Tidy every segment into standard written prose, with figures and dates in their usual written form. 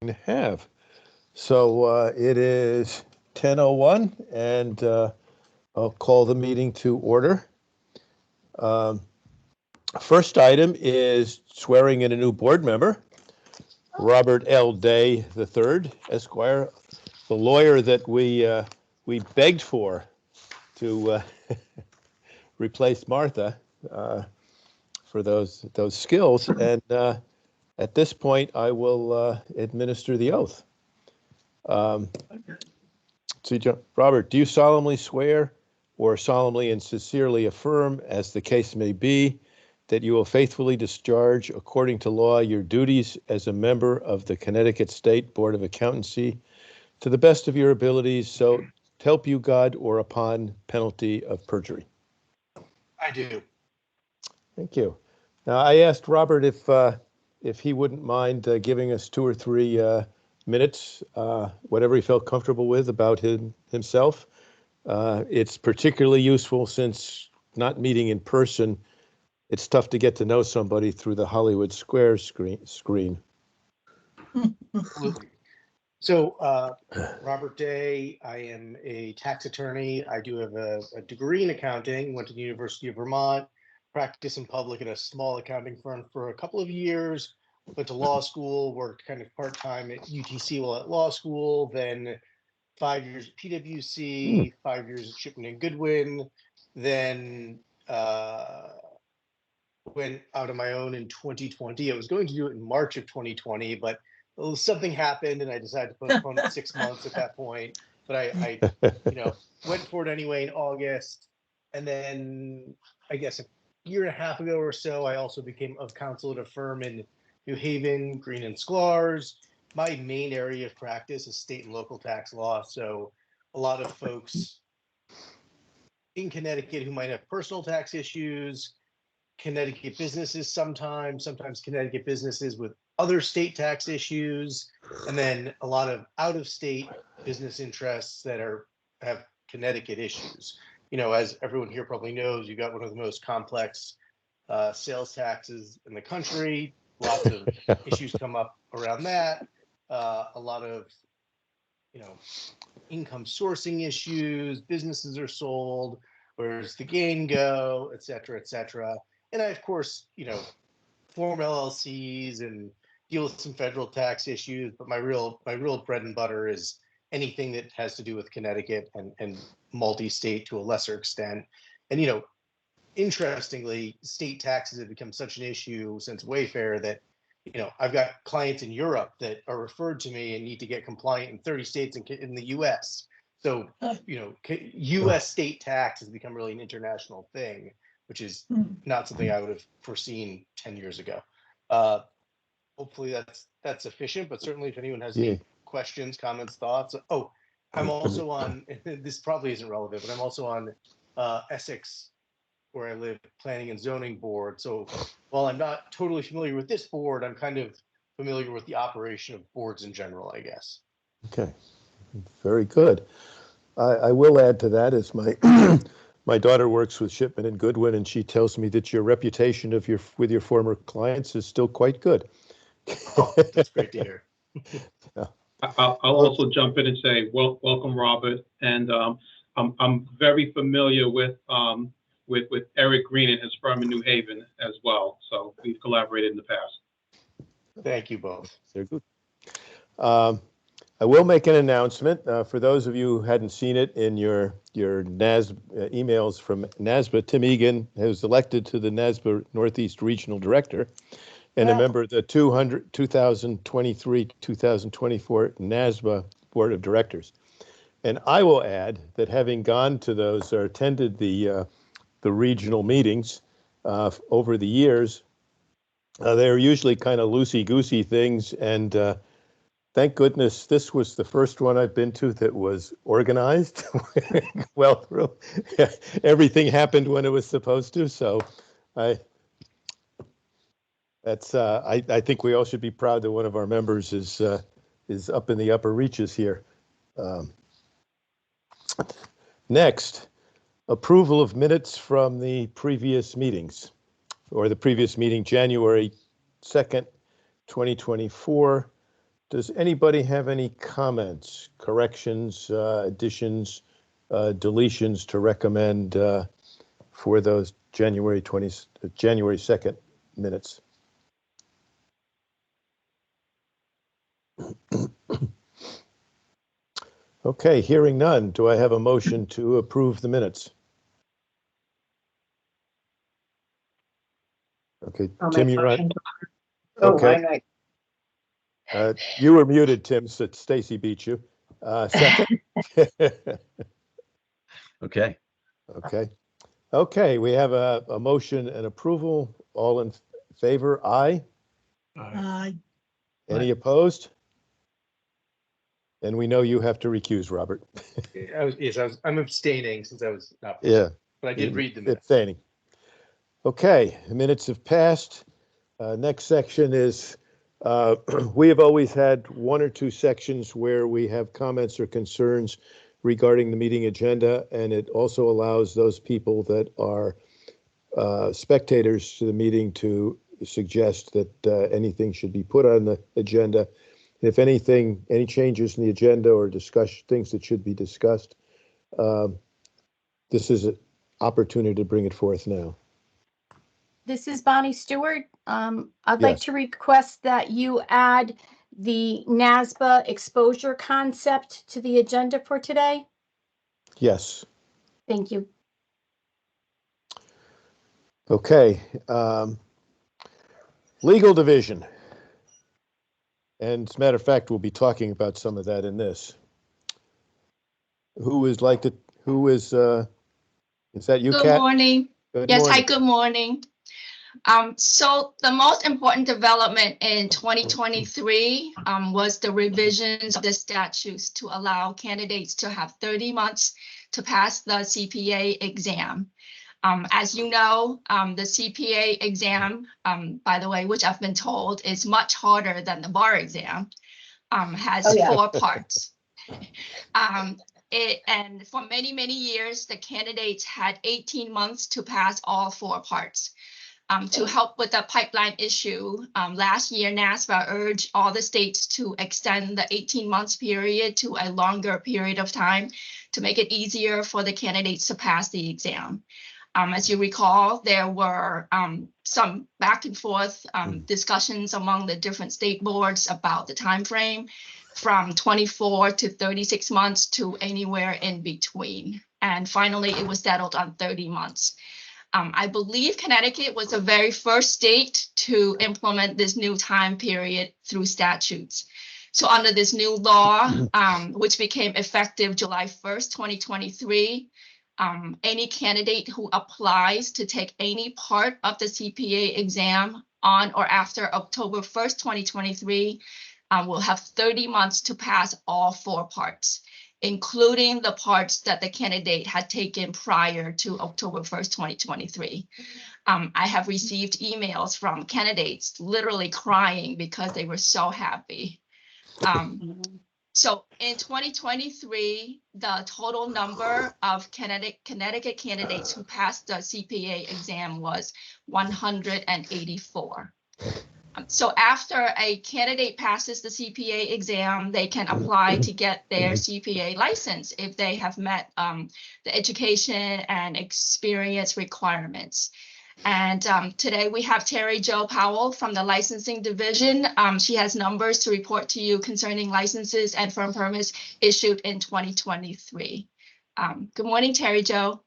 have. So it is 10:01, and I'll call the meeting to order. First item is swearing in a new board member, Robert L. Day III, Esquire, the lawyer that we begged for to replace Martha for those skills. And at this point, I will administer the oath. So, Robert, do you solemnly swear or solemnly and sincerely affirm, as the case may be, that you will faithfully discharge, according to law, your duties as a member of the Connecticut State Board of Accountancy to the best of your abilities, so help you God, or upon penalty of perjury? I do. Thank you. Now, I asked Robert if he wouldn't mind giving us 2 or 3 minutes, whatever he felt comfortable with about himself. It's particularly useful since not meeting in person, it's tough to get to know somebody through the Hollywood Square screen. Absolutely. So, Robert Day, I am a tax attorney. I do have a degree in accounting, went to the University of Vermont, practiced in public at a small accounting firm for a couple of years, went to law school, worked kind of part-time at UTC while at law school, then 5 years at PwC, 5 years at Shipman and Goodwin, then went out on my own in 2020. I was going to do it in March of 2020, but something happened and I decided to postpone it 6 months at that point. But I went for it anyway in August. And then I guess a year and a half ago or so, I also became of counsel at a firm in New Haven, Green and Sklar's. My main area of practice is state and local tax law. So a lot of folks in Connecticut who might have personal tax issues, Connecticut businesses sometimes Connecticut businesses with other state tax issues, and then a lot of out-of-state business interests that have Connecticut issues. As everyone here probably knows, you've got one of the most complex sales taxes in the country. Lots of issues come up around that. A lot of income sourcing issues. Businesses are sold. Where's the gain go, et cetera, et cetera. And I, of course, form LLCs and deal with some federal tax issues. But my real bread and butter is anything that has to do with Connecticut and multi-state to a lesser extent. And, interestingly, state taxes have become such an issue since Wayfair that, I've got clients in Europe that are referred to me and need to get compliant in 30 states in the US. So, US state tax has become really an international thing, which is not something I would have foreseen 10 years ago. Hopefully that's sufficient, but certainly if anyone has any questions, comments, thoughts. Oh, I'm also on, this probably isn't relevant, but I'm also on Essex, where I live, Planning and Zoning Board. So while I'm not totally familiar with this board, I'm kind of familiar with the operation of boards in general, I guess. Okay, very good. I will add to that, as my daughter works with Shipman and Goodwin, and she tells me that your reputation with your former clients is still quite good. Oh, that's great to hear. I'll also jump in and say, welcome, Robert. And I'm very familiar with Eric Green and his firm in New Haven as well. So we've collaborated in the past. Thank you both. They're good. I will make an announcement for those of you who hadn't seen it in your emails from NASBA. Tim Egan was elected to the NASBA Northeast Regional Director and a member of the 2023-2024 NASBA Board of Directors. And I will add that, having gone to those or attended the regional meetings over the years, they're usually kind of loosey-goosey things, and thank goodness this was the first one I've been to that was organized well through. Everything happened when it was supposed to, so I think we all should be proud that one of our members is up in the upper reaches here. Next, approval of minutes from the previous meetings, or the previous meeting, January 2nd, 2024. Does anybody have any comments, corrections, additions, deletions to recommend for those January 2nd minutes? Okay, hearing none, do I have a motion to approve the minutes? Okay, Tim, you're on. Okay. You were muted, Tim, so Stacy beat you. Second? Okay. Okay. Okay, we have a motion and approval. All in favor, aye? Aye. Any opposed? And we know you have to recuse, Robert. I'm abstaining since I was not. Yeah. But I did read the minutes. Abstaining. Okay, the minutes have passed. Next section is, we have always had one or two sections where we have comments or concerns regarding the meeting agenda, and it also allows those people that are spectators to the meeting to suggest that anything should be put on the agenda. If anything, any changes in the agenda or things that should be discussed, this is an opportunity to bring it forth now. This is Bonnie Stewart. I'd like Yes. to request that you add the NASBA exposure concept to the agenda for today. Yes. Thank you. Okay. Legal division. And as a matter of fact, we'll be talking about some of that in this. Who is that you, Kat? Good morning. Good Yes, morning. hi, good morning. So the most important development in 2023 was the revisions of the statutes to allow candidates to have 30 months to pass the CPA exam. As you know, the CPA exam, by the way, which I've been told is much harder than the bar exam, has 4 parts. And for many, many years, the candidates had 18 months to pass all 4 parts. To help with the pipeline issue, last year, NASBA urged all the states to extend the 18 months period to a longer period of time to make it easier for the candidates to pass the exam. As you recall, there were some back and forth discussions among the different state boards about the time frame from 24 to 36 months to anywhere in between. And finally, it was settled on 30 months. I believe Connecticut was the very first state to implement this new time period through statutes. So under this new law, which became effective July 1st, 2023, any candidate who applies to take any part of the CPA exam on or after October 1st, 2023, will have 30 months to pass all 4 parts, including the parts that the candidate had taken prior to October 1st, 2023. I have received emails from candidates literally crying because they were so happy. So in 2023, the total number of Connecticut candidates who passed the CPA exam was 184. So after a candidate passes the CPA exam, they can apply to get their CPA license if they have met the education and experience requirements. And today we have Terry Jo Powell from the licensing division. She has numbers to report to you concerning licenses and firm permits issued in 2023. Good morning, Terry Jo.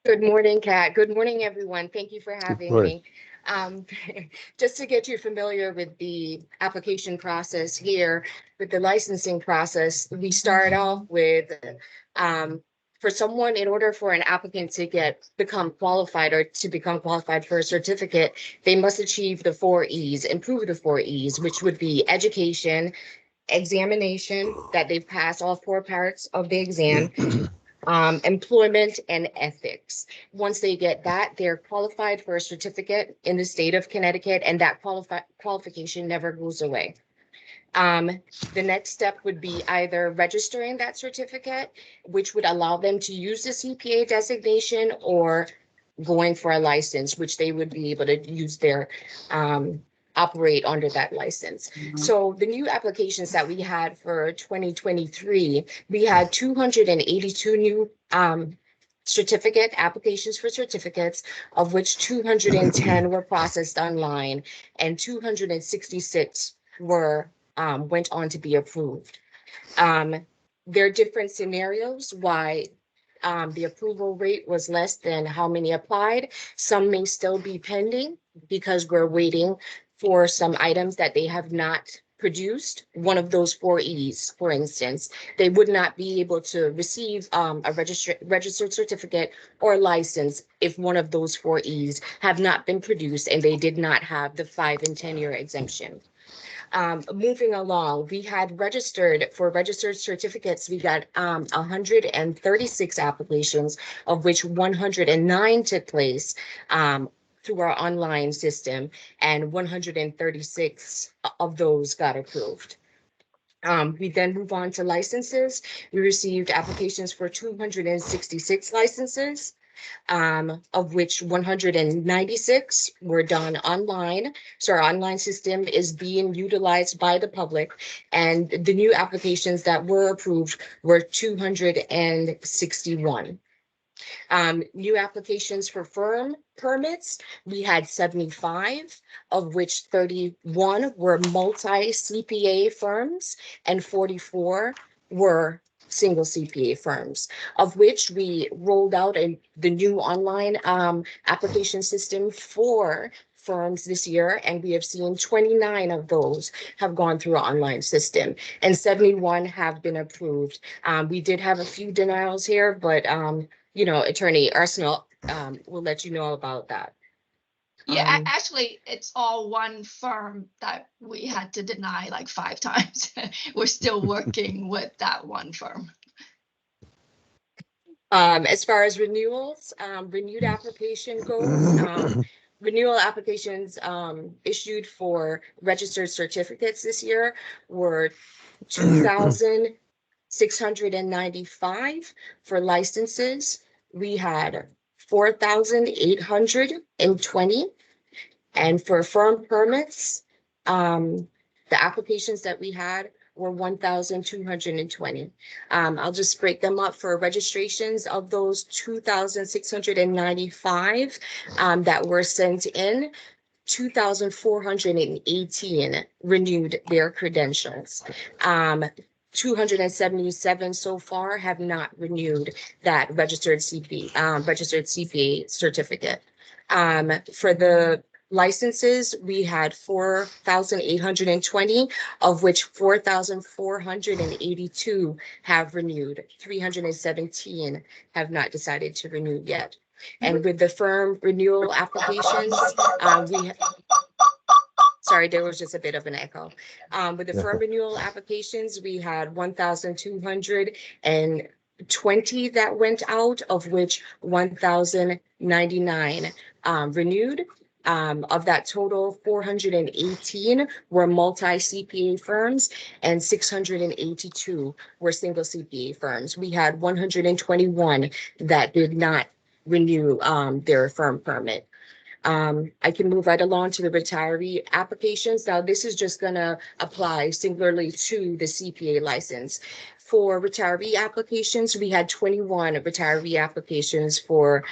Good morning, Kat. Good morning, everyone. Thank you for having me. Just to get you familiar with the application process here, with the licensing process, we start off with for someone, in order for an applicant to become qualified for a certificate, they must achieve the 4 E's, improve the 4 E's, which would be education, examination, that they've passed all 4 parts of the exam, employment, and ethics. Once they get that, they're qualified for a certificate in the state of Connecticut, and that qualification never goes away. The next step would be either registering that certificate, which would allow them to use the CPA designation, or going for a license, which they would be able to use their operate under that license. So the new applications that we had for 2023, we had 282 new applications for certificates, of which 210 were processed online and 266 were went on to be approved. There are different scenarios why the approval rate was less than how many applied. Some may still be pending because we're waiting for some items that they have not produced. One of those 4 E's, for instance, they would not be able to receive a registered certificate or license if one of those 4 E's have not been produced and they did not have the 5 and 10-year exemption. Moving along, we had registered certificates. We got 136 applications, of which 109 took place through our online system, and 136 of those got approved. We then move on to licenses. We received applications for 266 licenses. Of which 196 were done online. So our online system is being utilized by the public, and the new applications that were approved were 261. New applications for firm permits, we had 75, of which 31 were multi-CPA firms and 44 were single CPA firms, of which we rolled out the new online application system for firms this year, and we have seen 29 of those have gone through our online system, and 71 have been approved. We did have a few denials here, but Attorney Arsenal will let you know about that. Yeah, actually, it's all one firm that we had to deny like 5 times. We're still working with that one firm. As far as renewals, renewed application goes, renewal applications issued for registered certificates this year were 2,695. For licenses, we had 4,820. And for firm permits, the applications that we had were 1,220. I'll just break them up. For registrations, of those 2,695 that were sent in, 2,418 renewed their credentials. 277 so far have not renewed that registered CPA certificate. For the licenses, we had 4,820, of which 4,482 have renewed. 317 have not decided to renew yet. And with the firm renewal applications, sorry, there was just a bit of an echo. With the firm renewal applications, we had 1,220 that went out, of which 1,099 renewed. Of that total, 418 were multi-CPA firms and 682 were single CPA firms. We had 121 that did not renew their firm permit. I can move right along to the retiree applications. Now, this is just going to apply singularly to the CPA license. For retiree applications, we had 21 retiree applications for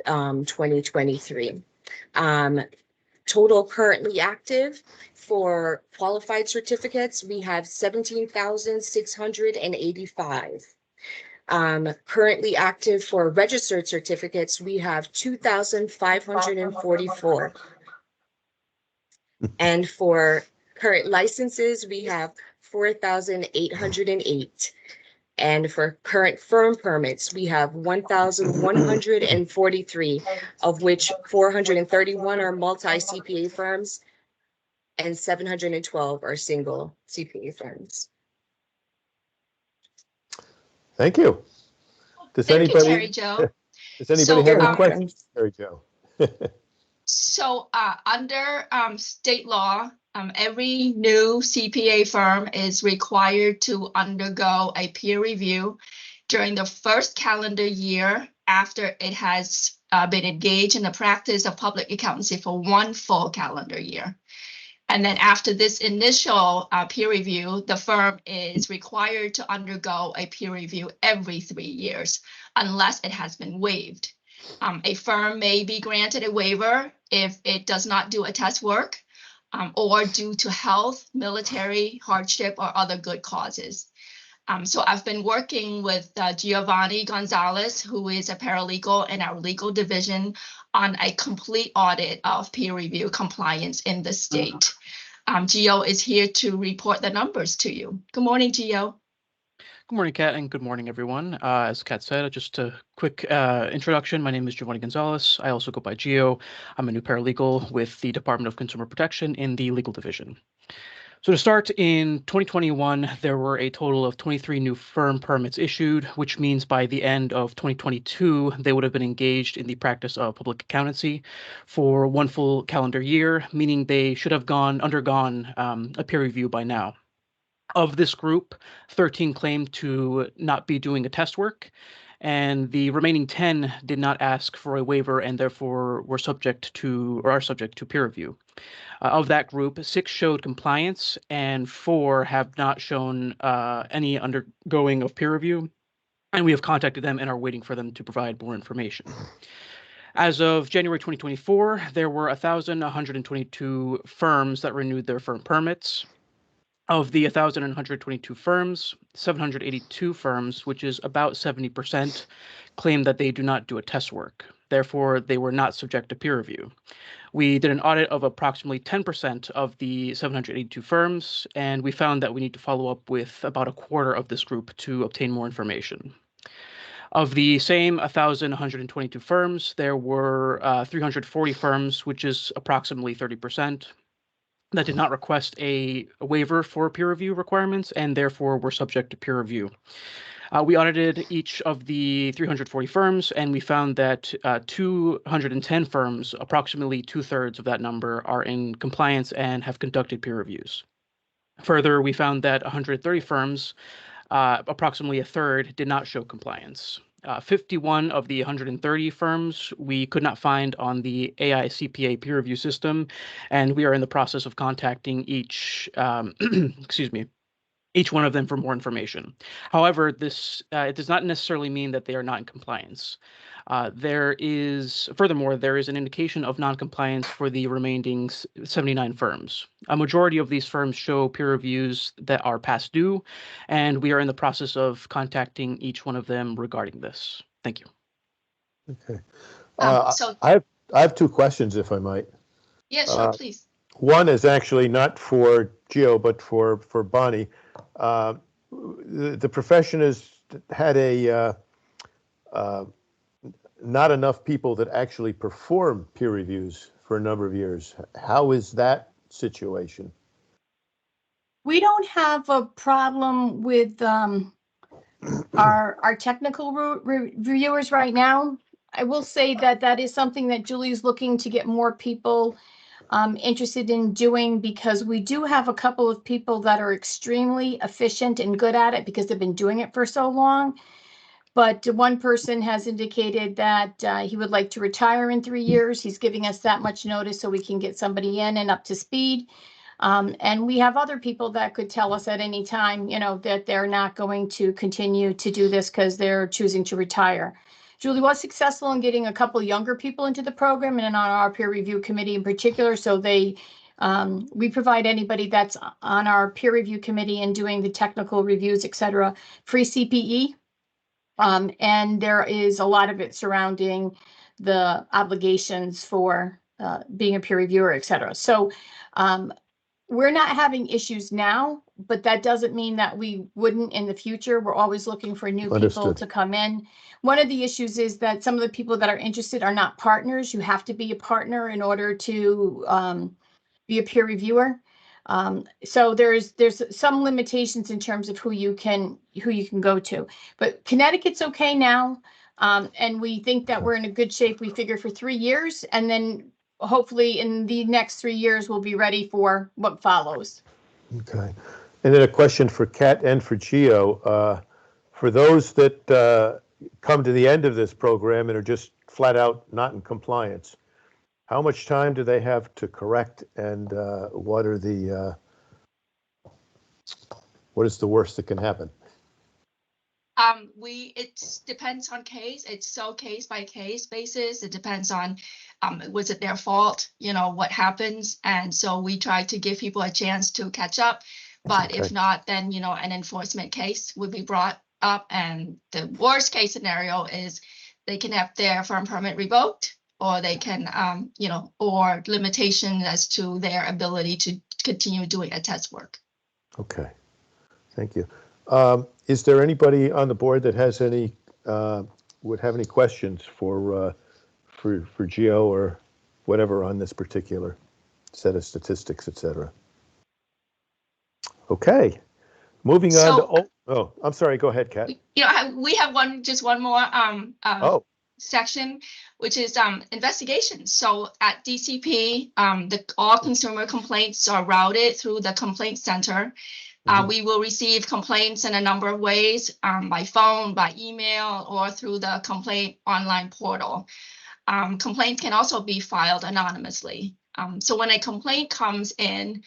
2023. Total currently active for qualified certificates, we have 17,685. Currently active for registered certificates, we have 2,544. And for current licenses, we have 4,808. And for current firm permits, we have 1,143, of which 431 are multi-CPA firms and 712 are single CPA firms. Thank you. Thank you, Terry Jo. Does anybody have any questions, Terry Jo? So under state law, every new CPA firm is required to undergo a peer review during the first calendar year after it has been engaged in the practice of public accountancy for 1 full calendar year. And then after this initial peer review, the firm is required to undergo a peer review every 3 years unless it has been waived. A firm may be granted a waiver if it does not do a test work or due to health, military hardship, or other good causes. So I've been working with Giovanni Gonzalez, who is a paralegal in our legal division, on a complete audit of peer review compliance in the state. Gio is here to report the numbers to you. Good morning, Gio. Good morning, Kat, and good morning, everyone. As Kat said, just a quick introduction. My name is Giovanni Gonzalez. I also go by Gio. I'm a new paralegal with the Department of Consumer Protection in the legal division. So to start, in 2021, there were a total of 23 new firm permits issued, which means by the end of 2022, they would have been engaged in the practice of public accountancy for 1 full calendar year, meaning they should have undergone a peer review by now. Of this group, 13 claimed to not be doing a test work, and the remaining 10 did not ask for a waiver and therefore were subject to or are subject to peer review. Of that group, 6 showed compliance and 4 have not shown any undergoing of peer review, and we have contacted them and are waiting for them to provide more information. As of January 2024, there were 1,122 firms that renewed their firm permits. Of the 1,122 firms, 782 firms, which is about 70%, claim that they do not do a test work. Therefore, they were not subject to peer review. We did an audit of approximately 10% of the 782 firms, and we found that we need to follow up with about a quarter of this group to obtain more information. Of the same 1,122 firms, there were 340 firms, which is approximately 30%. That did not request a waiver for peer review requirements and therefore were subject to peer review. We audited each of the 340 firms, and we found that 210 firms, approximately 2/3 of that number, are in compliance and have conducted peer reviews. Further, we found that 130 firms, approximately 1/3, did not show compliance. 51 of the 130 firms we could not find on the AI CPA peer review system, and we are in the process of contacting each, each one of them for more information. However, this it does not necessarily mean that they are not in compliance. Furthermore, there is an indication of non-compliance for the remaining 79 firms. A majority of these firms show peer reviews that are past due, and we are in the process of contacting each one of them regarding this. Thank you. Okay. So I have 2 questions, if I might. yeah, sure, please. One is actually not for Gio, but for Bonnie. The profession has had not enough people that actually perform peer reviews for a number of years. How is that situation? We don't have a problem with our technical reviewers right now. I will say that that is something that Julie's looking to get more people interested in doing, because we do have a couple of people that are extremely efficient and good at it because they've been doing it for so long. But one person has indicated that he would like to retire in 3 years. He's giving us that much notice so we can get somebody in and up to speed. And we have other people that could tell us at any time, that they're not going to continue to do this because they're choosing to retire. Julie was successful in getting a couple younger people into the program and on our peer review committee in particular. So we provide anybody that's on our peer review committee and doing the technical reviews, et cetera, free CPE. And there is a lot of it surrounding the obligations for being a peer reviewer, et cetera. So we're not having issues now, but that doesn't mean that we wouldn't in the future. We're always looking for new people to come in. One of the issues is that some of the people that are interested are not partners. You have to be a partner in order to be a peer reviewer. So there's some limitations in terms of who you can go to, but Connecticut's okay now. And we think that we're in a good shape. We figure for 3 years, and then hopefully in the next 3 years, we'll be ready for what follows. Okay. And then a question for Kat and for Gio. For those that come to the end of this program and are just flat out not in compliance, How much time do they have to correct, and what is the worst that can happen? It depends on case. It's so case by case basis. It depends on, was it their fault? You know, what happens? And so we try to give people a chance to catch up. But if Okay. not, then, you know, an enforcement case would be brought up. And the worst case scenario is they can have their firm permit revoked, or they can, you know, or limitation as to their ability to continue doing a test work. Okay, thank you. Is there anybody on the board that has any, would have any questions for Geo or whatever on this particular set of statistics, et cetera? Okay, moving on to, oh, I'm sorry, go ahead, Kat. You know, we have just one more section, which is investigations. So at DCP, all consumer complaints are routed through the complaint center. We will receive complaints in a number of ways, by phone, by email, or through the complaint online portal. Complaints can also be filed anonymously. So when a complaint comes in,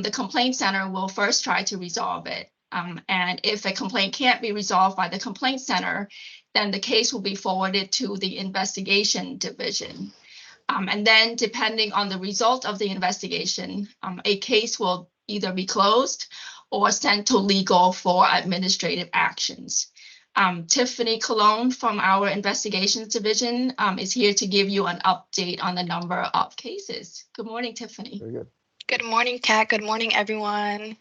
the complaint center will first try to resolve it. And if a complaint can't be resolved by the complaint center, then the case will be forwarded to the investigation division. And then depending on the result of the investigation, a case will either be closed or sent to legal for administrative actions. Tiffany Colon from our investigations division is here to give you an update on the number of cases. Good morning, Tiffany. Very good. Good morning, Kat. Good morning, everyone.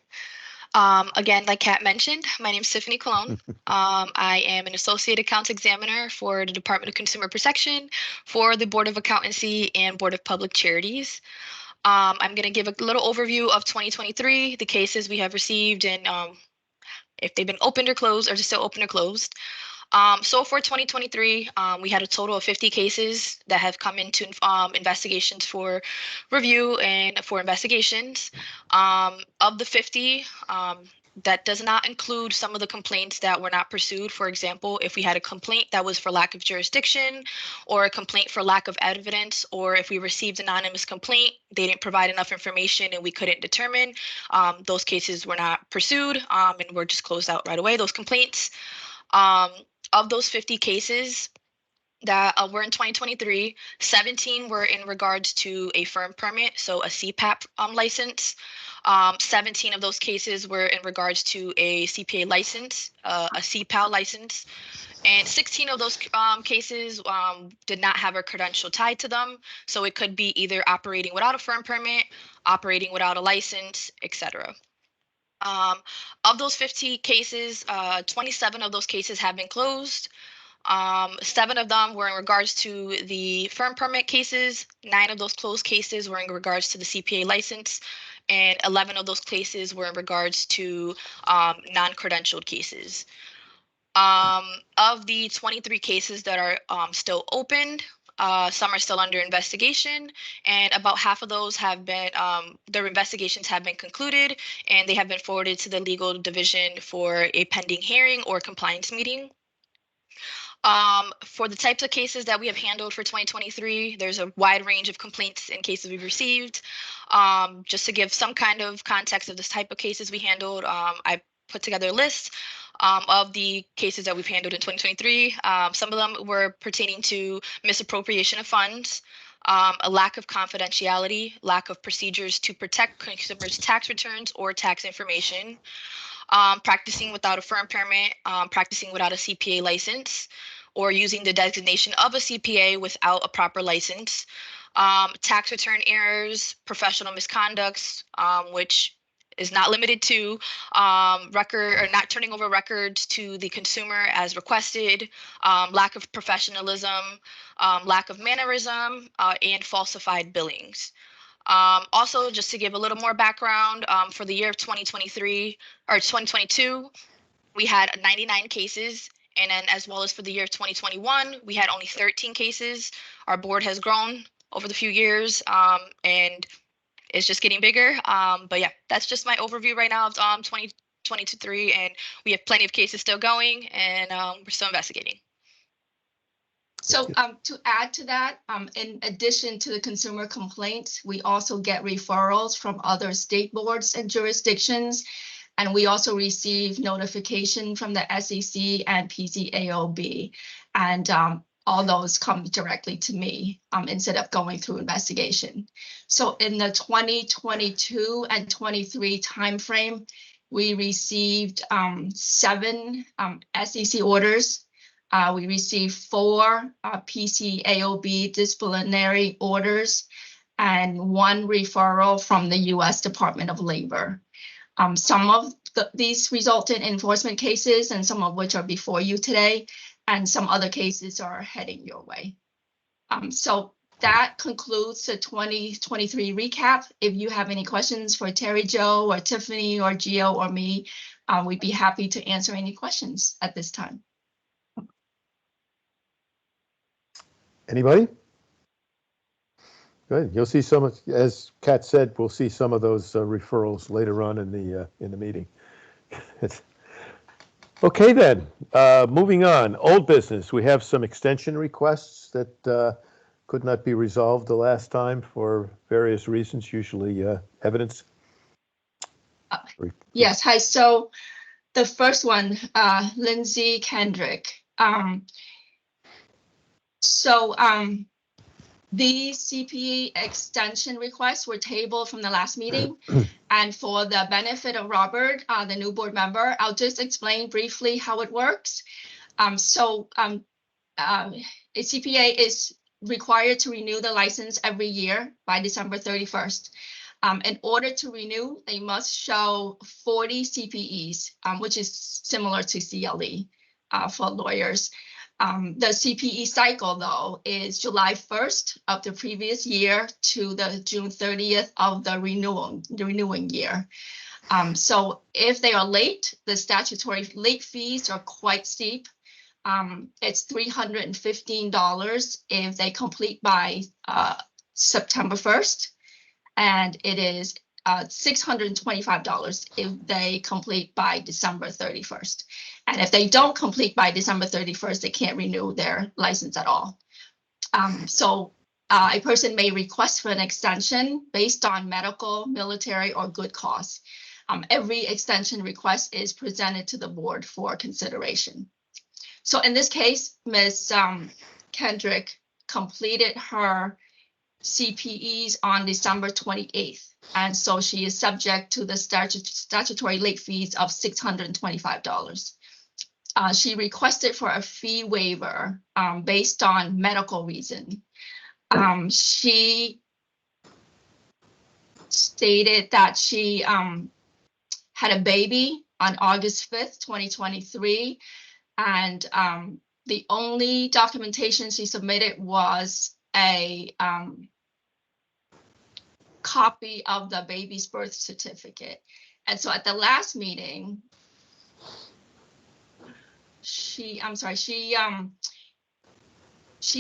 Again, like Kat mentioned, my name is Tiffany Colon. I am an associate accounts examiner for the Department of Consumer Protection for the Board of Accountancy and Board of Public Charities. I'm going to give a little overview of 2023, the cases we have received, and if they've been opened or closed, or just still open or closed. So for 2023, we had a total of 50 cases that have come into investigations for review and for investigations. Of the 50, that does not include some of the complaints that were not pursued. For example, if we had a complaint that was for lack of jurisdiction, or a complaint for lack of evidence, or if we received an anonymous complaint, they didn't provide enough information and we couldn't determine, those cases were not pursued, and were just closed out right away, those complaints. Of those 50 cases that were in 2023, 17 were in regards to a firm permit, so a CPAP license. 17 of those cases were in regards to a CPA license, a CPAL license, and 16 of those cases did not have a credential tied to them. So it could be either operating without a firm permit, operating without a license, etc. Of those 50 cases, 27 of those cases have been closed. 7 of them were in regards to the firm permit cases. 9 of those closed cases were in regards to the CPA license, and 11 of those cases were in regards to non-credentialed cases. Of the 23 cases that are still opened, some are still under investigation, and about half of those have been, their investigations have been concluded, and they have been forwarded to the legal division for a pending hearing or compliance meeting. For the types of cases that we have handled for 2023, there's a wide range of complaints and cases we've received. Just to give some kind of context of this type of cases we handled, I put together a list of the cases that we've handled in 2023. Some of them were pertaining to misappropriation of funds, a lack of confidentiality, lack of procedures to protect consumers' tax returns or tax information, practicing without a firm permit, practicing without a CPA license, or using the designation of a CPA without a proper license, tax return errors, professional misconducts, which is not limited to record or not turning over records to the consumer as requested, lack of professionalism, lack of mannerism, and falsified billings. Also, just to give a little more background, for the year of 2023 or 2022, we had 99 cases. And then as well as for the year of 2021, we had only 13 cases. Our board has grown over the few years, and it's just getting bigger. But yeah, that's just my overview right now of 2023, and we have plenty of cases still going, and we're still investigating. So to add to that, in addition to the consumer complaints, we also get referrals from other state boards and jurisdictions. And we also receive notification from the SEC and PCAOB. And all those come directly to me instead of going through investigation. So in the 2022 and 23 timeframe, we received 7 SEC orders. We received 4 PCAOB disciplinary orders and 1 referral from the U.S. Department of Labor. Some of these resulted in enforcement cases, and some of which are before you today, and some other cases are heading your way. So that concludes the 2023 recap. If you have any questions for Terry Jo or Tiffany or Gio or me, we'd be happy to answer any questions at this time. Anybody? Good. You'll see some, as Kat said, we'll see some of those referrals later on in the meeting. Okay, then. Moving on. Old business. We have some extension requests that could not be resolved the last time for various reasons, usually evidence. Yes. Hi. So the first one, Lindsay Kendrick. These CPE extension requests were tabled from the last meeting. And for the benefit of Robert, the new board member, I'll just explain briefly how it works. A CPA is required to renew the license every year by December 31st. In order to renew, they must show 40 CPEs, which is similar to CLE for lawyers. The CPE cycle, though, is July 1st of the previous year to the June 30th of the renewing year. So if they are late, the statutory late fees are quite steep. It's $315 if they complete by September 1st, and it is $625 if they complete by December 31st. And if they don't complete by December 31st, they can't renew their license at all. A person may request for an extension based on medical, military, or good cause. Every extension request is presented to the board for consideration. So in this case, Ms. Kendrick completed her CPEs on December 28th. And so she is subject to the statutory late fees of $625. She requested for a fee waiver based on medical reason. She stated that she had a baby on August 5th, 2023. And the only documentation she submitted was a copy of the baby's birth certificate. And so at the last meeting, she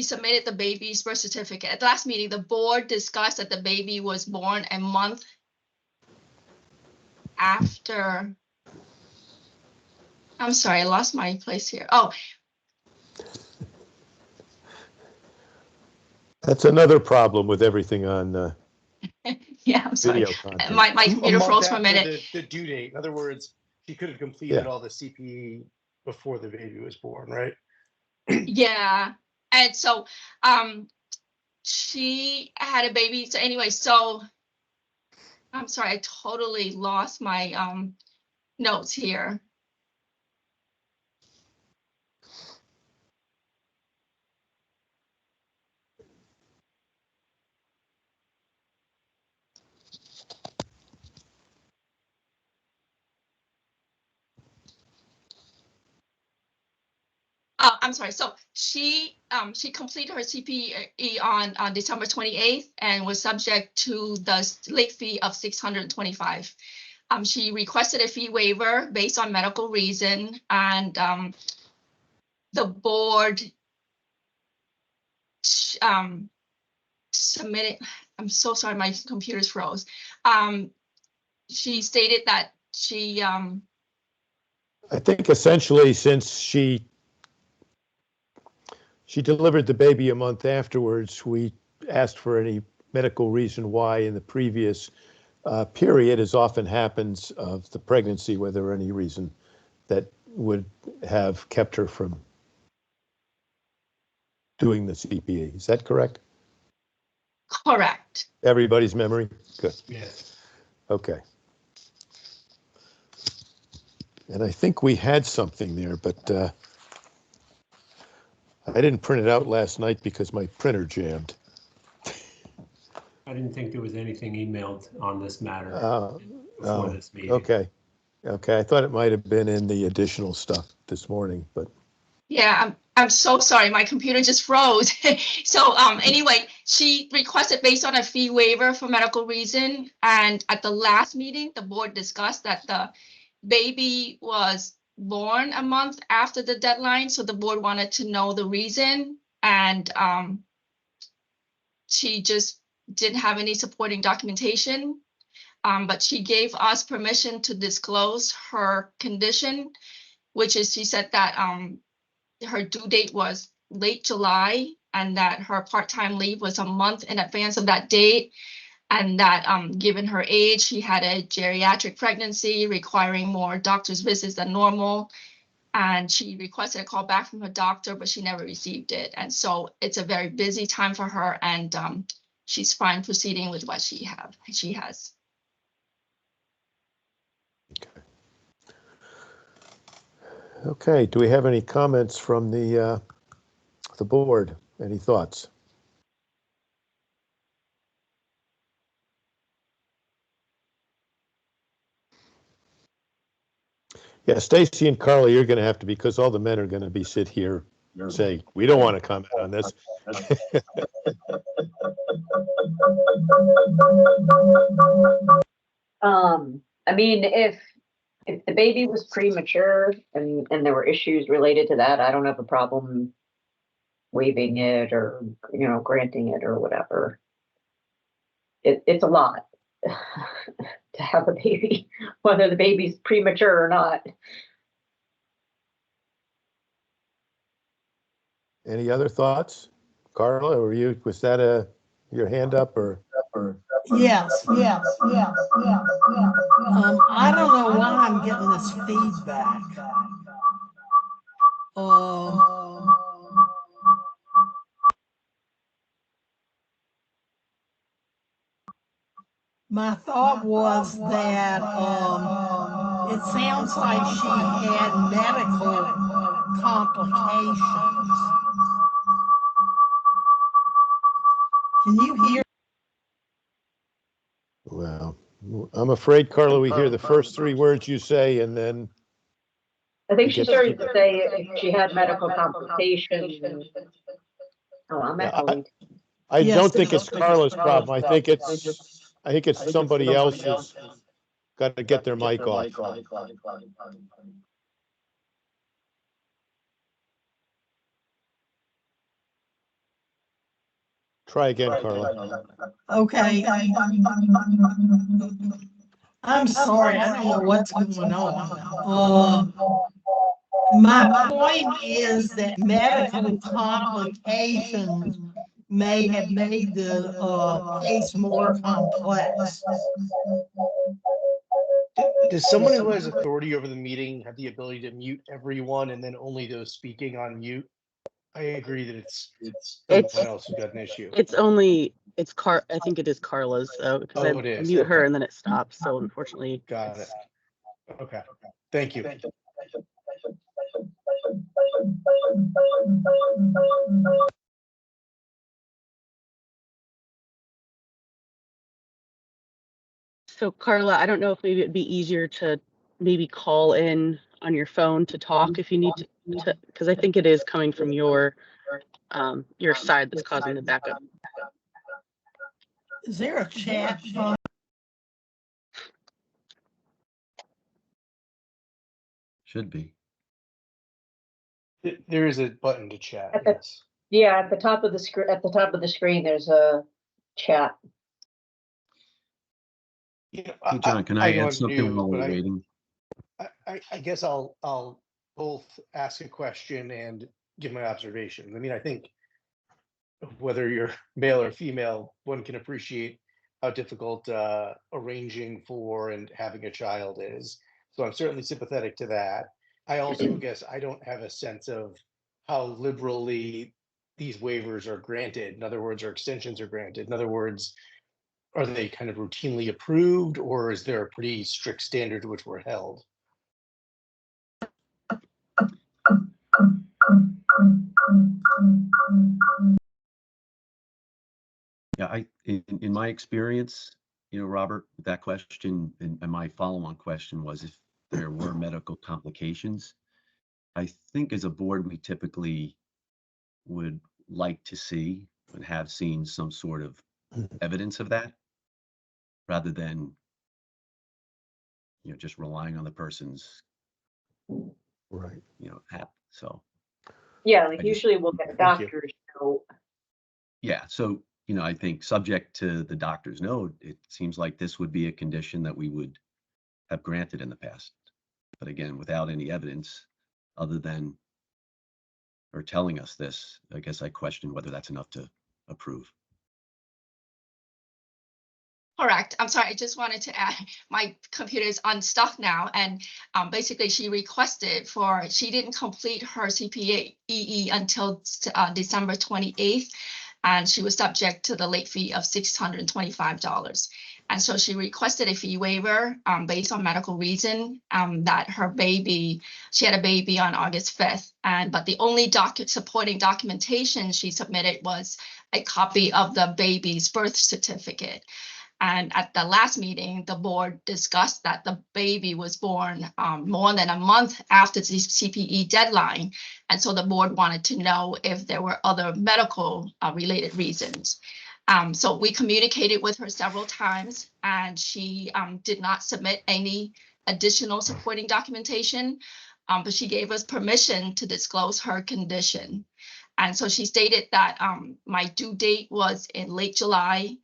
submitted the baby's birth certificate. At the last meeting, the board discussed that the baby was born a month after. I'm sorry, I lost my place here. Oh. That's another problem with everything on yeah, I'm sorry. Content. My computer froze for a minute. The due date. In other words, she could have completed all the CPE before the baby was born, right? Yeah. And so she had a baby. So anyway, so I'm sorry, I totally lost my notes here. I'm sorry. So she completed her CPE on December 28th and was subject to the late fee of $625. She requested a fee waiver based on medical reason, and the board submitted. I'm so sorry, my computer's froze. She stated that she. I think essentially, since she she delivered the baby a month afterwards. We asked for any medical reason why in the previous period, as often happens of the pregnancy, whether there were any reason that would have kept her from doing the CPE. Is that correct? Correct. Everybody's memory? Good. Yes. Okay. And I think we had something there, but I didn't print it out last night because my printer jammed. I didn't think there was anything emailed on this matter before this meeting. Okay. Okay. I thought it might have been in the additional stuff this morning, but. Yeah, I'm so sorry. My computer just froze. So anyway, she requested based on a fee waiver for medical reason. And at the last meeting, the board discussed that the baby was born a month after the deadline. So the board wanted to know the reason. And she just didn't have any supporting documentation. But she gave us permission to disclose her condition, which is she said that her due date was late July and that her part-time leave was a month in advance of that date. And that given her age, she had a geriatric pregnancy requiring more doctor's visits than normal. And she requested a call back from her doctor, but she never received it. And so it's a very busy time for her, and she's fine proceeding with what she has. Okay. Do we have any comments from the board? Any thoughts? Yeah, Stacy and Carla, you're going to have to, because all the men are going to be sit here saying, we don't want to comment on this. I mean, if the baby was premature and there were issues related to that, I don't have a problem waiving it or, you know, granting it or whatever. It's a lot to have a baby, whether the baby's premature or not. Any other thoughts? Carla, was that your hand up or? Yes. I don't know why I'm getting this feedback. My thought was that it sounds like she had medical complications. Can you hear? Well, I'm afraid, Carla, we hear the first three words you say, and then. I think she started to say if she had medical complications. Oh, I'm echoing. I don't think it's Carla's problem. I think it's somebody else who's got to get their mic off. Try again, Carla. Okay. I'm sorry, I don't know what's going on. My point is that medical complications may have made the case more complex. Does someone who has authority over the meeting have the ability to mute everyone and then only those speaking on mute? I agree that it's someone else who's got an issue. I think it is Carla's though, because I it is. mute her and then it stops. So unfortunately. Got it. Okay. Thank you. So Carla, I don't know if maybe it'd be easier to maybe call in on your phone to talk if you need to, because I think it is coming from your side that's causing the backup. Is there a chat function? Should be. There is a button to chat. Yes. Yeah, at the top of the screen. At the top of the screen, there's a chat. Hey, John, can I add something while we're waiting? I guess I'll both ask a question and give my observations. I mean, I think whether you're male or female, one can appreciate how difficult arranging for and having a child is. So I'm certainly sympathetic to that. I also guess I don't have a sense of how liberally these waivers are granted. In other words, or extensions are granted. In other words, are they kind of routinely approved, or is there a pretty strict standard to which we're held? Yeah, in my experience, Robert, that question and my follow-on question was if there were medical complications. I think as a board, we typically would like to see and have seen some sort of evidence of that rather than, just relying on the person's, right, app. So, yeah, like usually we'll get a doctor's note. Yeah, so, I think subject to the doctor's note, it seems like this would be a condition that we would have granted in the past. But again, without any evidence other than her telling us this, I guess I question whether that's enough to approve. Correct. I'm sorry. I just wanted to add, my computer is unstuck now. And basically she requested she didn't complete her CPA EE until December 28th. And she was subject to the late fee of $625. And so she requested a fee waiver based on medical reason that she had a baby on August 5th. But the only supporting documentation she submitted was a copy of the baby's birth certificate. And at the last meeting, the board discussed that the baby was born more than a month after the CPE deadline. And so the board wanted to know if there were other medical related reasons. So we communicated with her several times, and she did not submit any additional supporting documentation, but she gave us permission to disclose her condition. And so she stated that my due date was in late July.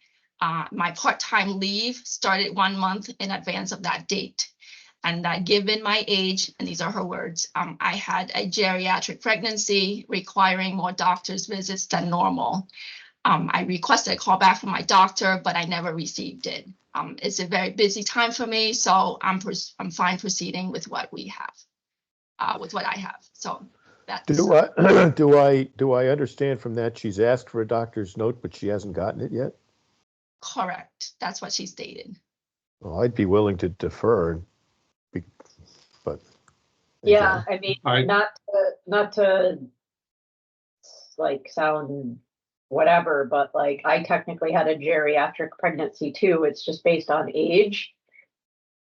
My part-time leave started 1 month in advance of that date. And that given my age, and these are her words, I had a geriatric pregnancy requiring more doctor's visits than normal. I requested a call back from my doctor, but I never received it. It's a very busy time for me, so I'm fine proceeding with what we have, with what I have. So that's. Do I understand from that she's asked for a doctor's note, but she hasn't gotten it yet? Correct. That's what she stated. Well, I'd be willing to defer, but. Yeah, I mean, not to like sound whatever, but like I technically had a geriatric pregnancy too. It's just based on age.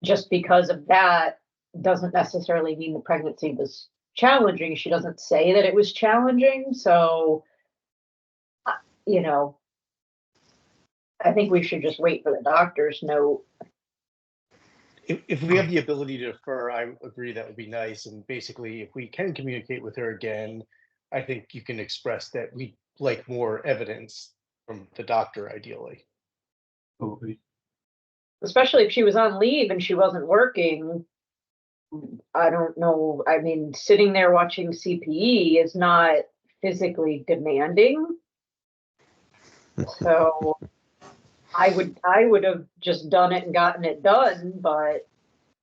Just because of that doesn't necessarily mean the pregnancy was challenging. She doesn't say that it was challenging. So, I think we should just wait for the doctor's note. If we have the ability to defer, I agree that would be nice. And basically, if we can communicate with her again, I think you can express that we'd like more evidence from the doctor, ideally. Okay. Especially if she was on leave and she wasn't working. I don't know. I mean, sitting there watching CPE is not physically demanding. So I would have just done it and gotten it done, but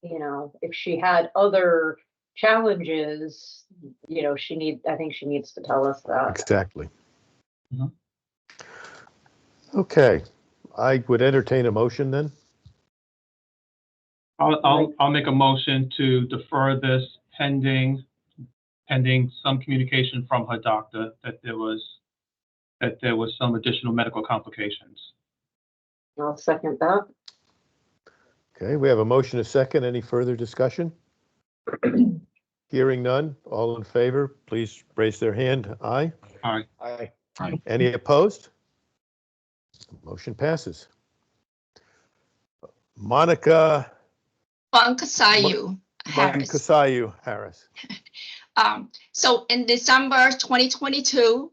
if she had other challenges, I think she needs to tell us that. Exactly. Mhm. Okay, I would entertain a motion then. I'll make a motion to defer this pending some communication from her doctor that there was some additional medical complications. I'll second that. Okay, we have a motion, a second. Any further discussion? Hearing none. All in favor, please raise their hand. Aye. Aye. Aye. Aye. Any opposed? Motion passes. Monica Bonkasayu Harris. Bonkasayu Harris. So in December 2022,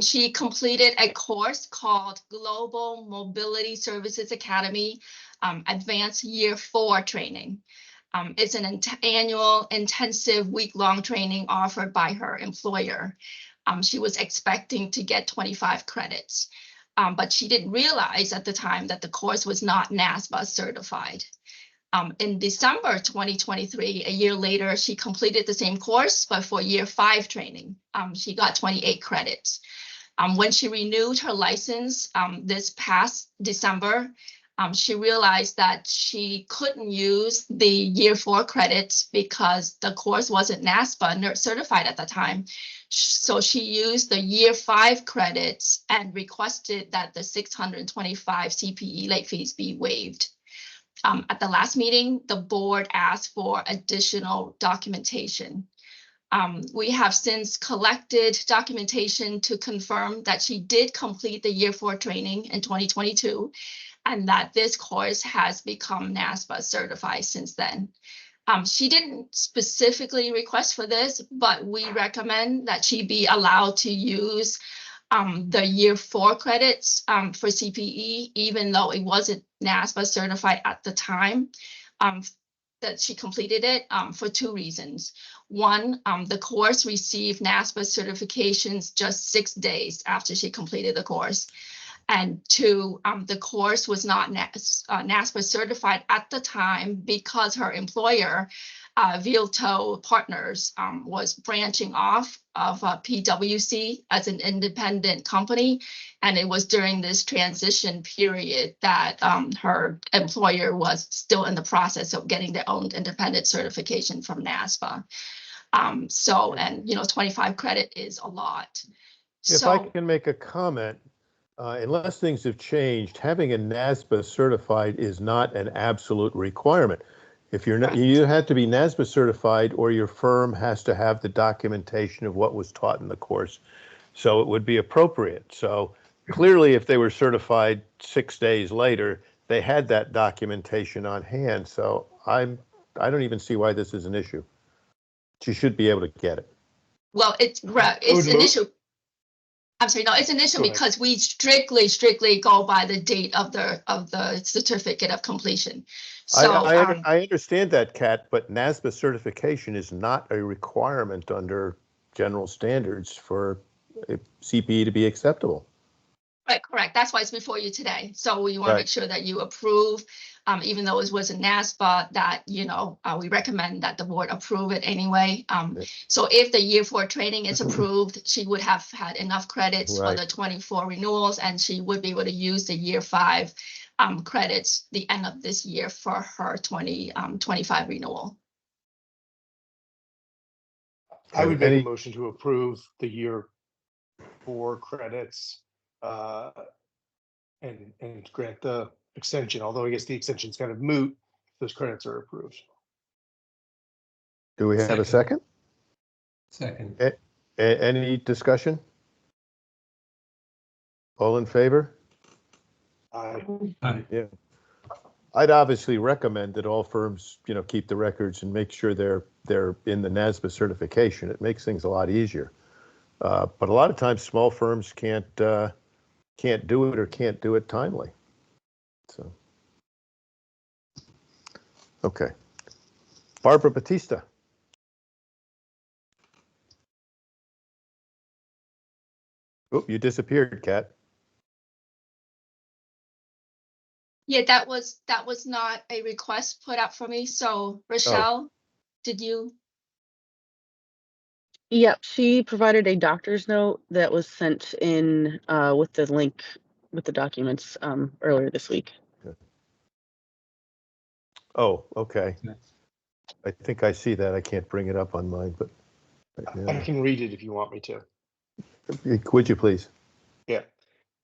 she completed a course called Global Mobility Services Academy Advanced Year 4 training. It's an annual intensive week-long training offered by her employer. She was expecting to get 25 credits, but she didn't realize at the time that the course was not NASBA certified. In December 2023, a year later, she completed the same course, but for year 5 training. She got 28 credits. When she renewed her license this past December, she realized that she couldn't use the year 4 credits because the course wasn't NASBA certified at the time. So she used the year 5 credits and requested that the 625 CPE late fees be waived. At the last meeting, the board asked for additional documentation. We have since collected documentation to confirm that she did complete the year 4 training in 2022 and that this course has become NASBA certified since then. She didn't specifically request for this, but we recommend that she be allowed to use the year 4 credits for CPE, even though it wasn't NASBA certified at the time that she completed it, for 2 reasons. One, the course received NASBA certifications just 6 days after she completed the course. And 2, the course was not NASBA certified at the time because her employer, Vilto Partners, was branching off of PwC as an independent company. And it was during this transition period that her employer was still in the process of getting their own independent certification from NASBA. And 25 credit is a lot. If I can make a comment, unless things have changed, having a NASBA certified is not an absolute requirement. If you're not, you have to be NASBA certified, or your firm has to have the documentation of what was taught in the course. So it would be appropriate. So clearly, if they were certified 6 days later, they had that documentation on hand. So I don't even see why this is an issue. She should be able to get it. Well, it's an issue. I'm sorry, no, it's an issue because we strictly go by the date of the certificate of completion. So I understand that, Kat, but NASBA certification is not a requirement under general standards for a CPE to be acceptable. Right, correct. That's why it's before you today. So we want to make sure that you approve, even though it was a NASBA, that, we recommend that the board approve it anyway. So if the year 4 training is approved, she would have had enough credits for the 24 renewals, and she would be able to use the year 5 credits the end of this year for her 2025 renewal. I would make a motion to approve the year 4 credits and grant the extension, although I guess the extension is kind of moot. Those credits are approved. Do we have a second? Second. Any discussion? All in favor? Aye. Yeah. I'd obviously recommend that all firms, keep the records and make sure they're in the NASBA certification. It makes things a lot easier. But a lot of times small firms can't do it or can't do it timely. So, okay. Barbara Batista. Oh, you disappeared, Kat. Yeah, that was not a request put up for me. So Rochelle, did you? Yep, she provided a doctor's note that was sent in with the link with the documents earlier this week. Good. Oh, okay. I think I see that. I can't bring it up on mine, but I can read it if you want me to. Would you please? Yeah.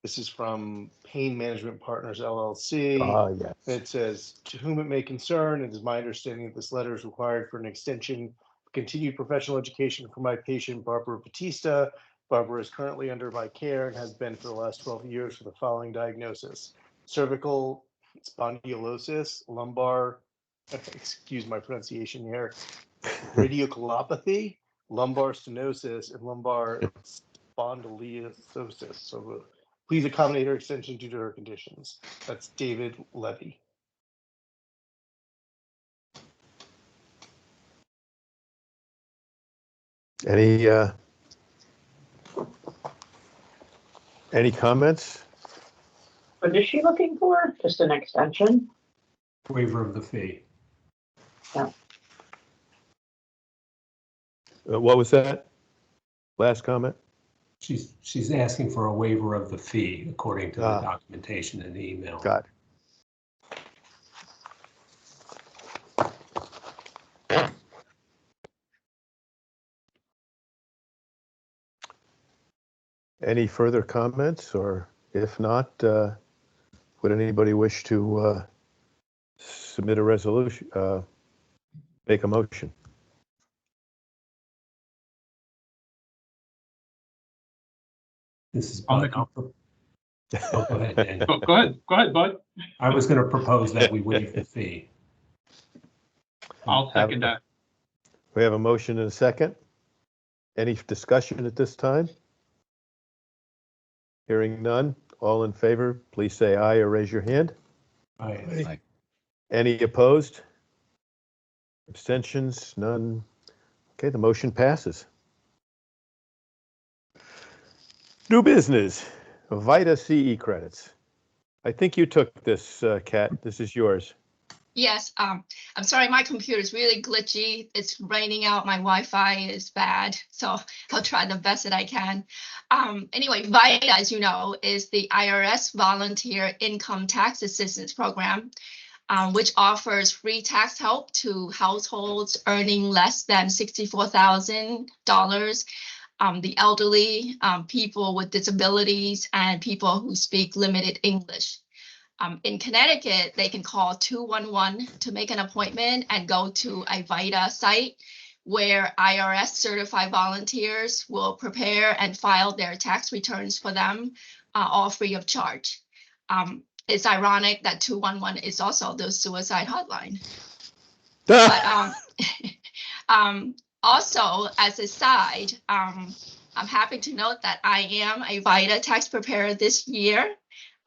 This is from Pain Management Partners, LLC. Yes. It says, to whom it may concern, it is my understanding that this letter is required for an extension of continued professional education for my patient, Barbara Batista. Barbara is currently under my care and has been for the last 12 years for the following diagnosis: cervical spondylosis, lumbar, excuse my pronunciation here, radiculopathy, lumbar stenosis, and lumbar spondylosis. So please accommodate her extension due to her conditions. That's David Levy. Any comments? What is she looking for? Just an extension? Waiver of the fee. Yeah. What was that? Last comment? She's asking for a waiver of the fee according to the documentation in the email. Got it. Any further comments, or if not, would anybody wish to submit a resolution, make a motion? This is I'll Bud. make a- Oh, go ahead, Daniel. Go ahead, Bud. I was going to propose that we waive the fee. I'll second that. We have a motion and a second. Any discussion at this time? Hearing none, all in favor, please say aye or raise your hand. Aye. Any opposed? Abstentions? None. Okay, the motion passes. New business, VITA CE credits. I think you took this, Kat. This is yours. Yes, I'm sorry, my computer is really glitchy. It's raining out, my Wi-Fi is bad, so I'll try the best that I can. Anyway, VITA, as you know, is the IRS Volunteer Income Tax Assistance Program, which offers free tax help to households earning less than $64,000, the elderly, people with disabilities, and people who speak limited English. In Connecticut, they can call 211 to make an appointment and go to a VITA site where IRS certified volunteers will prepare and file their tax returns for them, all free of charge. It's ironic that 211 is also the suicide hotline. But also, as a side, I'm happy to note that I am a VITA tax preparer this year.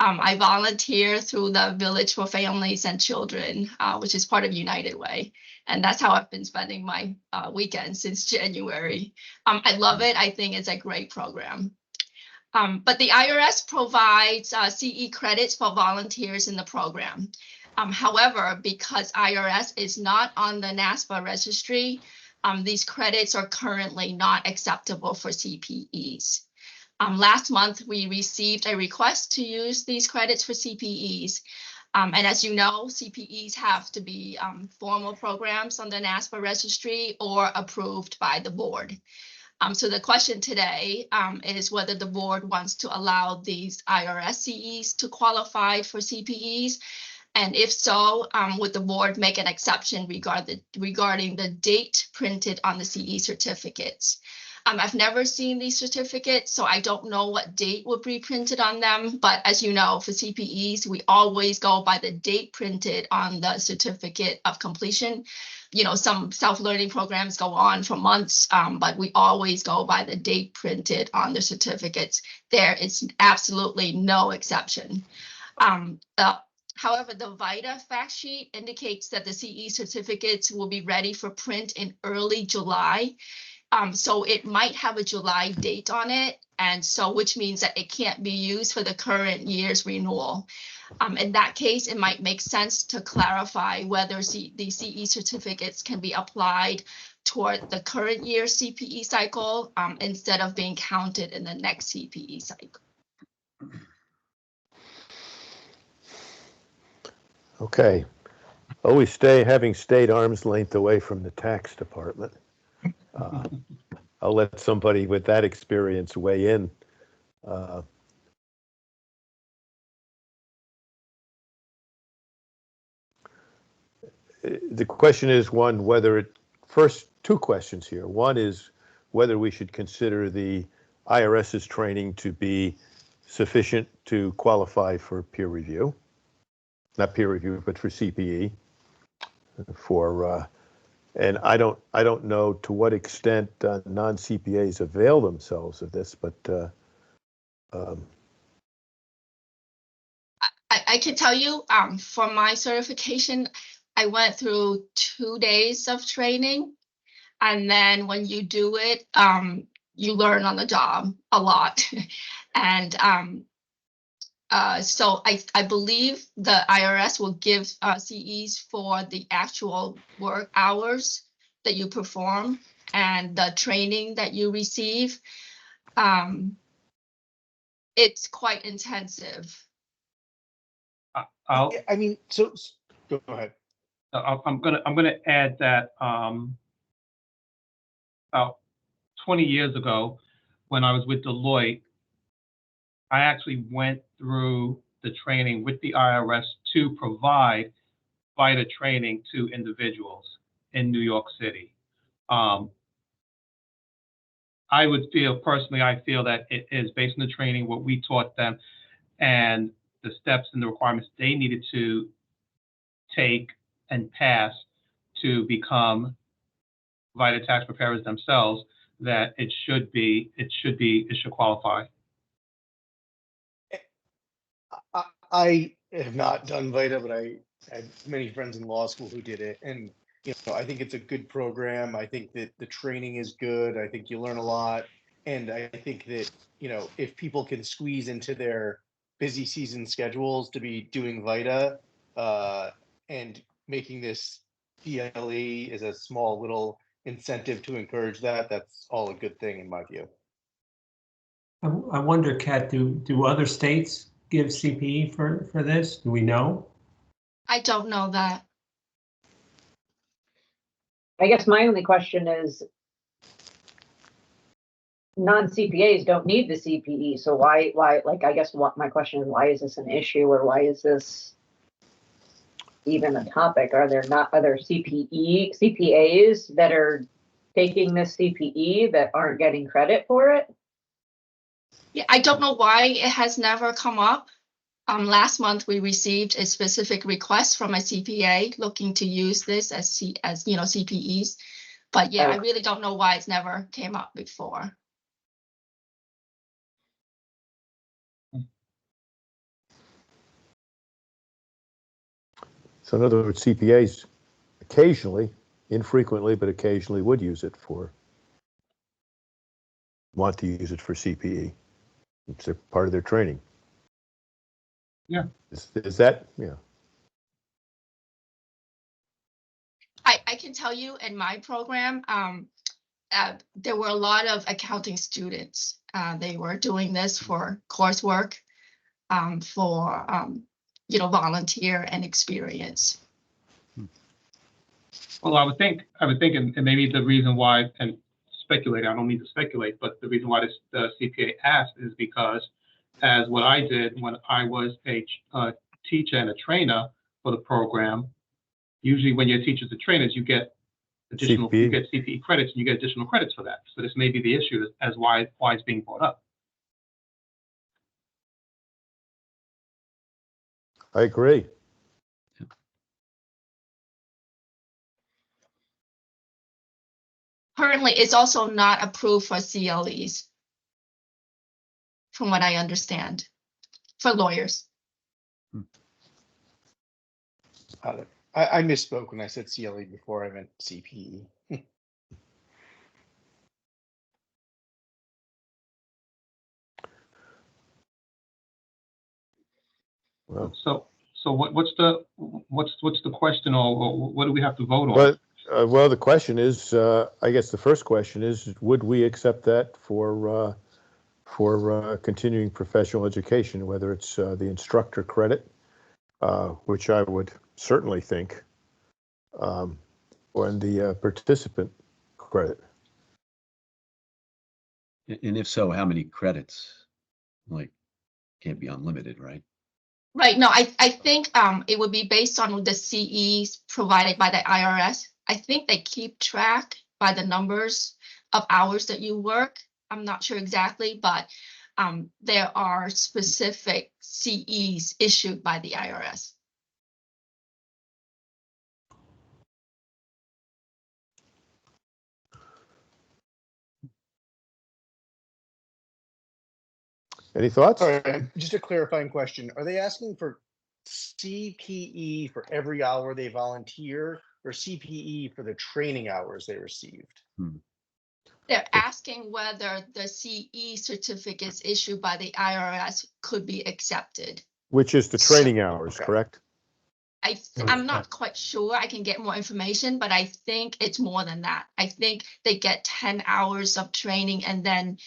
I volunteer through the Village for Families and Children, which is part of United Way. And that's how I've been spending my weekend since January. I love it. I think it's a great program. But the IRS provides CE credits for volunteers in the program. However, because IRS is not on the NASPA registry, these credits are currently not acceptable for CPEs. Last month, we received a request to use these credits for CPEs. And as you know, CPEs have to be formal programs on the NASPA registry or approved by the board. So the question today is whether the board wants to allow these IRS CEs to qualify for CPEs. And if so, would the board make an exception regarding the date printed on the CE certificates? I've never seen these certificates, so I don't know what date would be printed on them. But as you know, for CPEs, we always go by the date printed on the certificate of completion. You know, some self-learning programs go on for months, but we always go by the date printed on the certificates. There is absolutely no exception. However, the VITA fact sheet indicates that the CE certificates will be ready for print in early July. So it might have a July date on it, and so which means that it can't be used for the current year's renewal. In that case, it might make sense to clarify whether the CE certificates can be applied toward the current year CPE cycle instead of being counted in the next CPE cycle. Okay. Always having stayed arm's length away from the tax department. I'll let somebody with that experience weigh in. The question is first two questions here. One is whether we should consider the IRS's training to be sufficient to qualify for peer review. Not peer review, but for CPE. And I don't know to what extent non-CPAs avail themselves of this, but I can tell you, for my certification, I went through 2 days of training. And then when you do it, you learn on the job a lot. And so I believe the IRS will give CEs for the actual work hours that you perform and the training that you receive. It's quite intensive. I mean, so go ahead. I'm gonna add that about 20 years ago, when I was with Deloitte, I actually went through the training with the IRS to provide VITA training to individuals in New York City. I would feel personally, I feel that it is based on the training, what we taught them, and the steps and the requirements they needed to take and pass to become VITA tax preparers themselves, that it should qualify. I have not done VITA, but I had many friends in law school who did it, and I think it's a good program. I think that the training is good. I think you learn a lot, and I think that if people can squeeze into their busy season schedules to be doing VITA and making this DLE is a small little incentive to encourage that, that's all a good thing in my view. I wonder, Kat, do other states give CPE for this? Do we know? I don't know that. I guess my only question is, non-CPAs don't need the CPE, so why, like, I guess what my question is, why is this an issue, or why is this even a topic? Are there not other CPAs that are taking this CPE that aren't getting credit for it? Yeah, I don't know why it has never come up. Last month we received a specific request from a CPA looking to use this as CPEs, but yeah, I really don't know why it's never came up before. So in other words, CPAs occasionally, infrequently, but occasionally would want to use it for CPE. It's part of their training. Yeah. Is that, yeah. I can tell you in my program, there were a lot of accounting students. They were doing this for coursework, for volunteer and experience. Well, I would think, and maybe the reason why, and speculate, I don't mean to speculate, but the reason why the CPA asked is because, as what I did when I was a teacher and a trainer for the program, usually when you're teachers and trainers, you get additional, you get CPE credits, and you get additional credits for that. So this may be the issue as why it's being brought up. I agree. Currently, it's also not approved for CLEs, from what I understand, for lawyers. I misspoke when I said CLE before. I meant CPE. Well, so what's the question, or what do we have to vote on? But well, the question is, I guess the first question is, would we accept that for continuing professional education, whether it's the instructor credit, which I would certainly think, or the participant credit. And if so, how many credits? Like, can't be unlimited, right? Right. No, I think it would be based on the CEs provided by the IRS. I think they keep track by the numbers of hours that you work. I'm not sure exactly, but there are specific CEs issued by the IRS. Any thoughts? All right, just a clarifying question. Are they asking for CPE for every hour they volunteer, or CPE for the training hours they received? They're asking whether the CE certificates issued by the IRS could be accepted. Which is the training hours, Okay. correct? I'm not quite sure. I can get more information, but I think it's more than that. I think they get 10 hours of training and then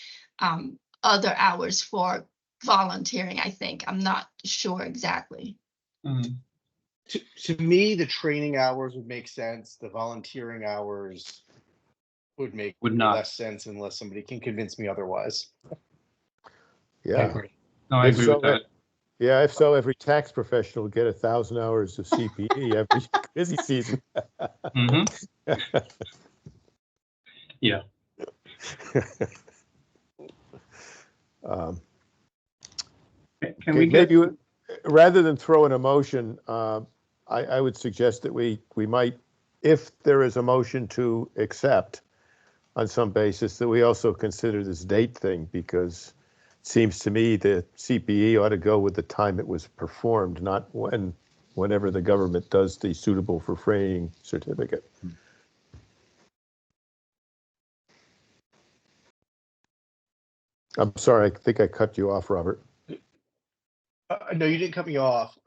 other hours for volunteering, I think. I'm not sure exactly. To me, the training hours would make sense. The volunteering hours would make less sense unless somebody can convince me otherwise. Yeah. I agree. No, I agree with that. Yeah, if so, every tax professional would get 1,000 hours of CPE every busy season. Yeah. Can we get... maybe rather than throw in a motion, I would suggest that we might, if there is a motion to accept on some basis, that we also consider this date thing, because it seems to me the CPE ought to go with the time it was performed, not whenever the government does the suitable for training certificate. I'm sorry, I think I cut you off, Robert. No, you didn't cut me off.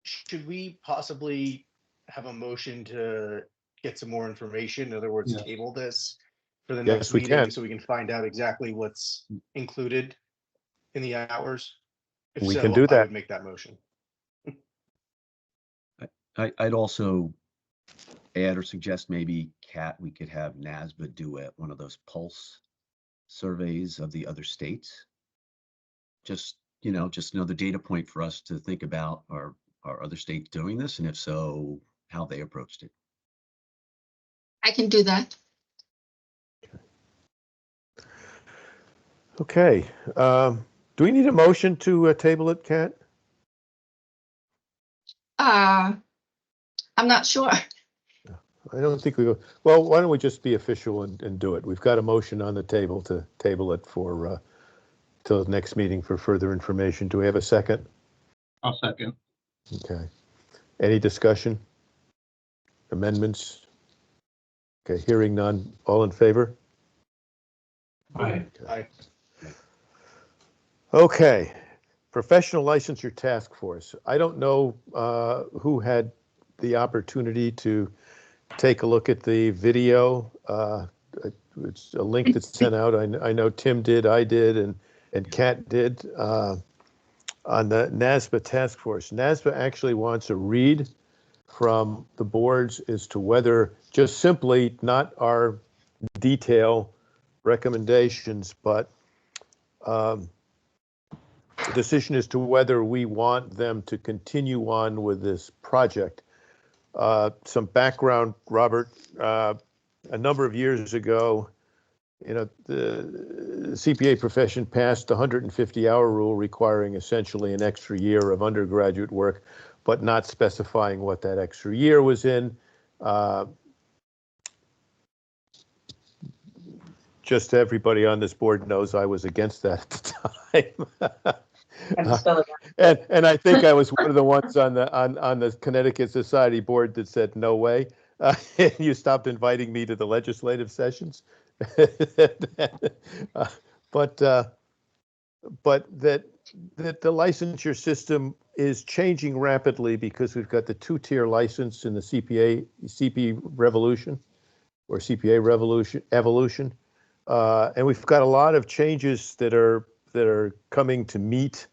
Should we possibly have a motion to get some more information? In other words, table this for the next meeting so we can find out exactly what's included in the hours? If we so, can do that. I would make that motion. I'd also add or suggest maybe, Kat, we could have NASBA do one of those pulse surveys of the other states. Just another data point for us to think about. Are other states doing this? And if so, how they approached it. I can do that. Okay. Do we need a motion to table it, Kat? I'm not sure. I don't think we will. Well, why don't we just be official and do it? We've got a motion on the table to table it for till the next meeting for further information. Do we have a second? I'll second. Okay. Any discussion? Amendments? Okay, hearing none. All in favor? Aye. Aye. Okay. Professional licensure task force. I don't know who had the opportunity to take a look at the video. It's a link that's sent out. I know Tim did, I did, and Kat did on the NASBA task force. NASBA actually wants a read from the boards as to whether, just simply not our detail recommendations, but the decision as to whether we want them to continue on with this project. Some background, Robert. A number of years ago, the CPA profession passed the 150-hour rule, requiring essentially an extra year of undergraduate work, but not specifying what that extra year was in. Just everybody on this board knows I was against that at the time. And I think I was one of the ones on the Connecticut Society board that said no way. You stopped inviting me to the legislative sessions. But that the licensure system is changing rapidly because we've got the two-tier license in the CPA revolution, or CPA revolution evolution, and we've got a lot of changes that are coming to meet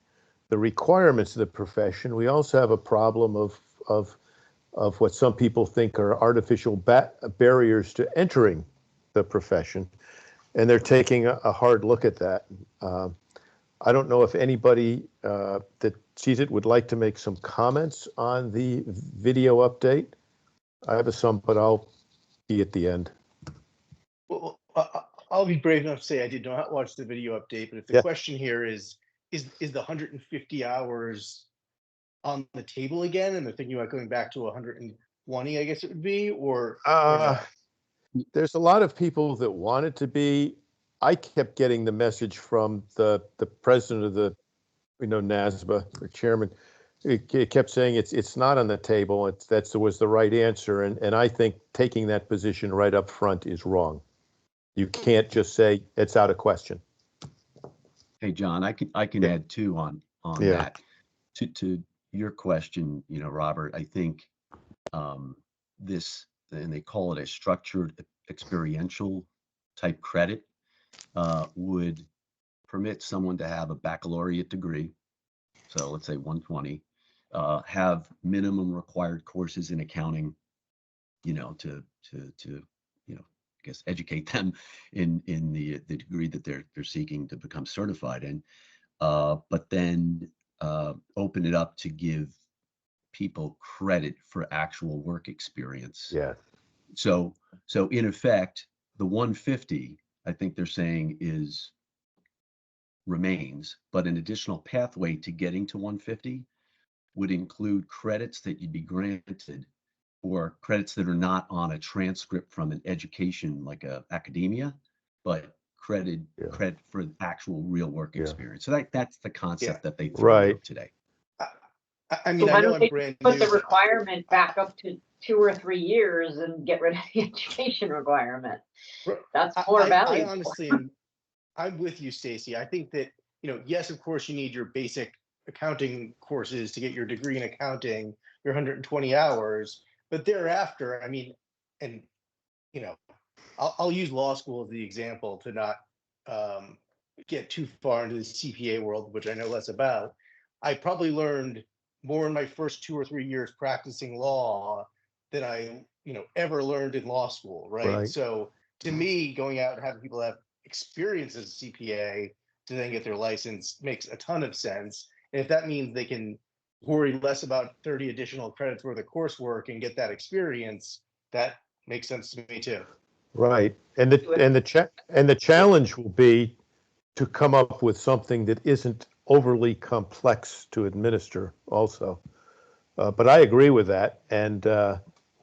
the requirements of the profession. We also have a problem of what some people think are artificial barriers to entering the profession, and they're taking a hard look at that. I don't know if anybody that sees it would like to make some comments on the video update. I have some, but I'll be at the end. Well, I'll be brave enough to say I did not watch the video update, but if the question here is the 150 hours on the table again, and they're thinking about going back to 120, I guess it would be, or not? There's a lot of people that want it to be. I kept getting the message from the president of the NASBA, or chairman, It kept saying it's not on the table. That was the right answer, and I think taking that position right up front is wrong. You can't just say it's out of question. Hey, John, I can add too on Yeah. that. To your question, Robert, I think this, and they call it a structured experiential type credit, would permit someone to have a baccalaureate degree, so let's say 120, have minimum required courses in accounting, to I guess educate them in the degree that they're seeking to become certified in, but then open it up to give people credit for actual work experience. Yeah. So in effect, the 150, I think they're saying remains, but an additional pathway to getting to 150 would include credits that you'd be granted, or credits that are not on a transcript from an education like academia, but credit for actual real work experience. So that's the concept that they threw out today. I mean, so why I know don't I'm they brand put new. the requirement back up to 2 or 3 years and get rid of the education requirement? That's more valuable. I honestly I'm with you, Stacy. I think that, yes, of course, you need your basic accounting courses to get your degree in accounting, your 120 hours, but thereafter, I mean, and I'll use law school as the example to not get too far into the CPA world, which I know less about. I probably learned more in my first 2 or 3 years practicing law than I, ever learned in law school, right? So to me, going out and having people have experience as a CPA to then get their license makes a ton of sense. And if that means they can worry less about 30 additional credits worth of coursework and get that experience, that makes sense to me too. Right. And the challenge will be to come up with something that isn't overly complex to administer also. But I agree with that. And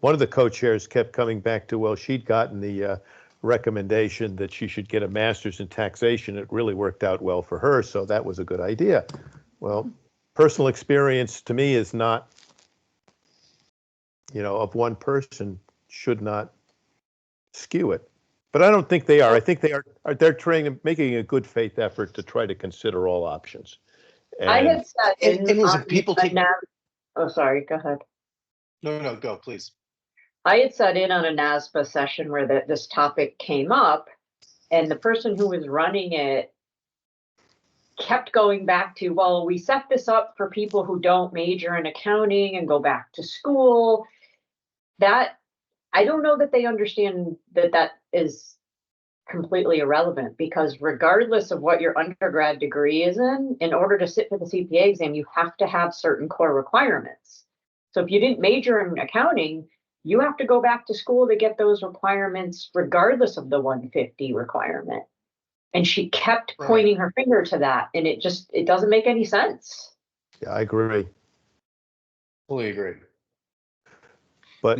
one of the co-chairs kept coming back to, well, she'd gotten the recommendation that she should get a master's in taxation. It really worked out well for her, so that was a good idea. Well, personal experience to me is not, of one person should not skew it. But I don't think they are. I think they're making a good faith effort to try to consider all options. I had said people take. Oh, sorry. Go ahead. No, go please. I had sat in on a NASPA session where this topic came up, and the person who was running it kept going back to, well, we set this up for people who don't major in accounting and go back to school. That I don't know that they understand that is completely irrelevant, because regardless of what your undergrad degree is in order to sit for the CPA exam, you have to have certain core requirements. So if you didn't major in accounting, you have to go back to school to get those requirements regardless of the 150 requirement. And she kept pointing her finger to that, and it doesn't make any sense. Yeah, I agree. Fully agree. But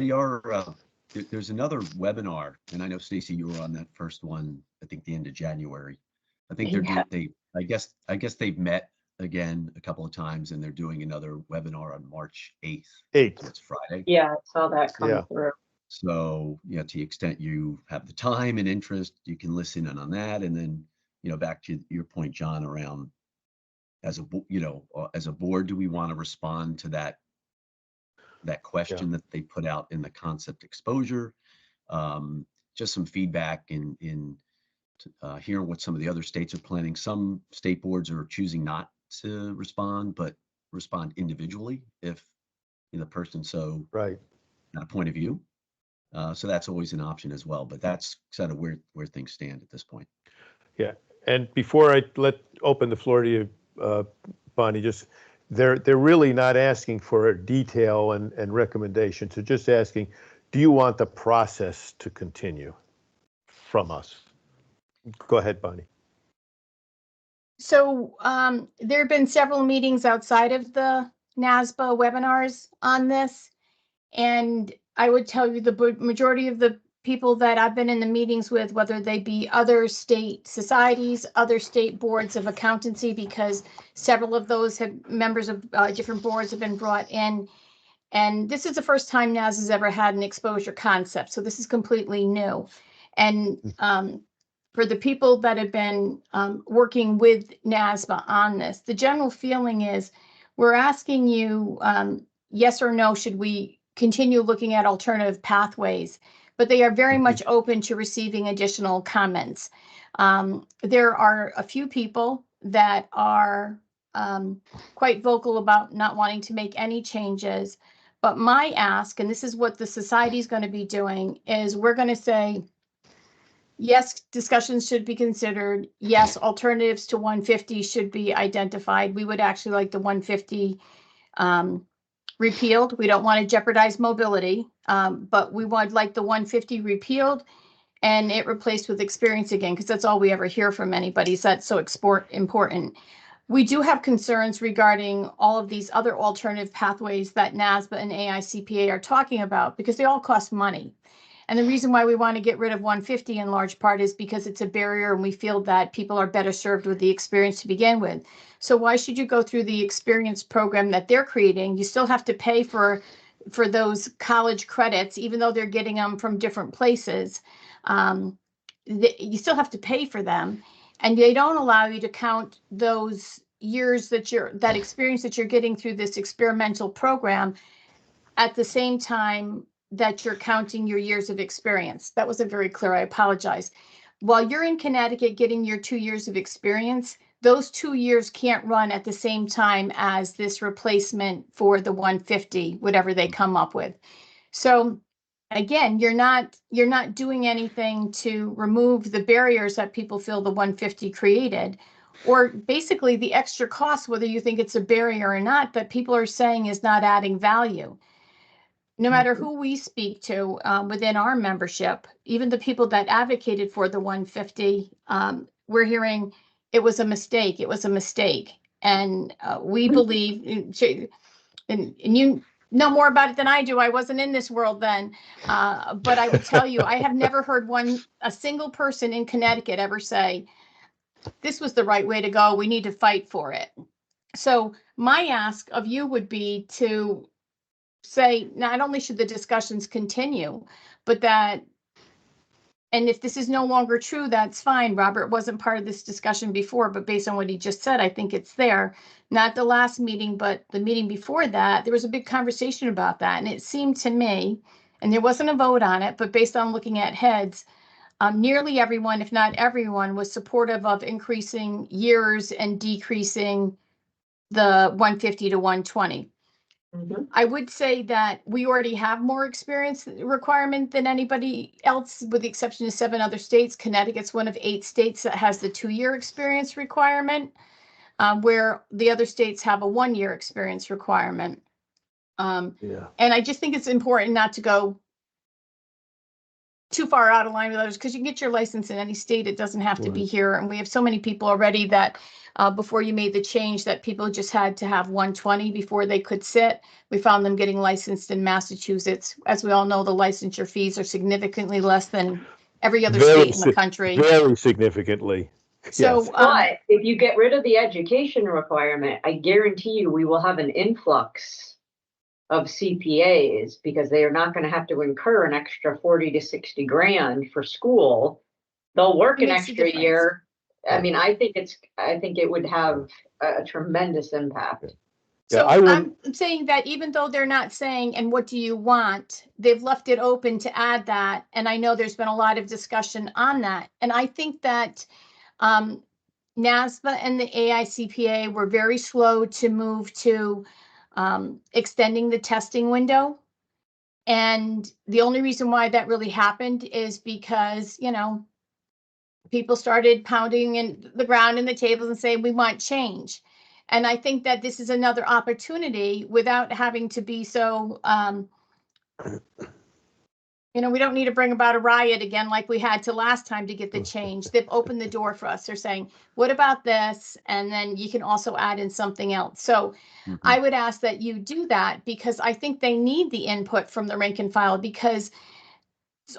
there's another webinar, and I know Stacy, you were on that first one, I think the end of January. I think I guess they've met again a couple of times, and they're doing another webinar on March 8th. It's Friday. Yeah, I saw that come through. So, to the extent you have the time and interest, you can listen in on that. And then, back to your point, John, around as a board, do we want to respond to that question that they put out in the concept exposure? Just some feedback in hearing what some of the other states are planning. Some state boards are choosing not to respond, but respond individually if the person so got a point of view. So that's always an option as well, but that's kind of where things stand at this point. Yeah, and before I open the floor to you, Bonnie, just they're really not asking for a detail and recommendation. So just asking, do you want the process to continue from us? Go ahead, Bonnie. So there have been several meetings outside of the NASBA webinars on this, and I would tell you the majority of the people that I've been in the meetings with, whether they be other state societies, other state boards of accountancy, because several of those have members of different boards have been brought in. And this is the first time NAS has ever had an exposure concept. So this is completely new. And for the people that have been working with NASBA on this, the general feeling is we're asking you, yes or no, should we continue looking at alternative pathways? But they are very much open to receiving additional comments. There are a few people that are quite vocal about not wanting to make any changes. But my ask, and this is what the society is going to be doing, is we're going to say, yes, discussions should be considered. Yes, alternatives to 150 should be identified. We would actually like the 150 repealed. We don't want to jeopardize mobility, but we would like the 150 repealed and it replaced with experience again, because that's all we ever hear from anybody. So that's so important. We do have concerns regarding all of these other alternative pathways that NASBA and AICPA are talking about, because they all cost money. And the reason why we want to get rid of 150 in large part is because it's a barrier and we feel that people are better served with the experience to begin with. So why should you go through the experience program that they're creating? You still have to pay for those college credits, even though they're getting them from different places. You still have to pay for them. And they don't allow you to count those years that experience that you're getting through this experimental program at the same time that you're counting your years of experience. That wasn't very clear. I apologize. While you're in Connecticut getting your 2 years of experience, those 2 years can't run at the same time as this replacement for the 150, whatever they come up with. So again, you're not doing anything to remove the barriers that people feel the 150 created, or basically the extra cost, whether you think it's a barrier or not, that people are saying is not adding value. No matter who we speak to within our membership, even the people that advocated for the 150, we're hearing it was a mistake. It was a mistake. And we believe, and you know more about it than I do. I wasn't in this world then. But I would tell you, I have never heard a single person in Connecticut ever say, this was the right way to go. We need to fight for it. So my ask of you would be to say, not only should the discussions continue, but that, and if this is no longer true, that's fine. Robert wasn't part of this discussion before, but based on what he just said, I think it's there. Not the last meeting, but the meeting before that, there was a big conversation about that. And it seemed to me, and there wasn't a vote on it, but based on looking at heads, nearly everyone, if not everyone, was supportive of increasing years and decreasing the 150 to 120. I would say that we already have more experience requirement than anybody else, with the exception of 7 other states. Connecticut's one of 8 states that has the 2-year experience requirement, where the other states have a 1-year experience requirement. And I just think it's important not to go too far out of line with others, because you can get your license in any state. It doesn't have to be here. And we have so many people already that before you made the change, that people just had to have 120 before they could sit. We found them getting licensed in Massachusetts. As we all know, the licensure fees are significantly less than every other state in the country. Very significantly. So, but if you get rid of the education requirement, I guarantee you we will have an influx of CPAs, because they are not going to have to incur an extra 40 to 60 grand for school. They'll work an extra year. I mean, I think it would have a tremendous impact. So I'm saying that even though they're not saying, and what do you want, they've left it open to add that. And I know there's been a lot of discussion on that. And I think that NASBA and the AICPA were very slow to move to extending the testing window. And the only reason why that really happened is because, people started pounding in the ground and the tables and saying, we want change. And I think that this is another opportunity without having to be so, we don't need to bring about a riot again like we had to last time to get the change. They've opened the door for us. They're saying, what about this? And then you can also add in something else. So I would ask that you do that, because I think they need the input from the rank and file, because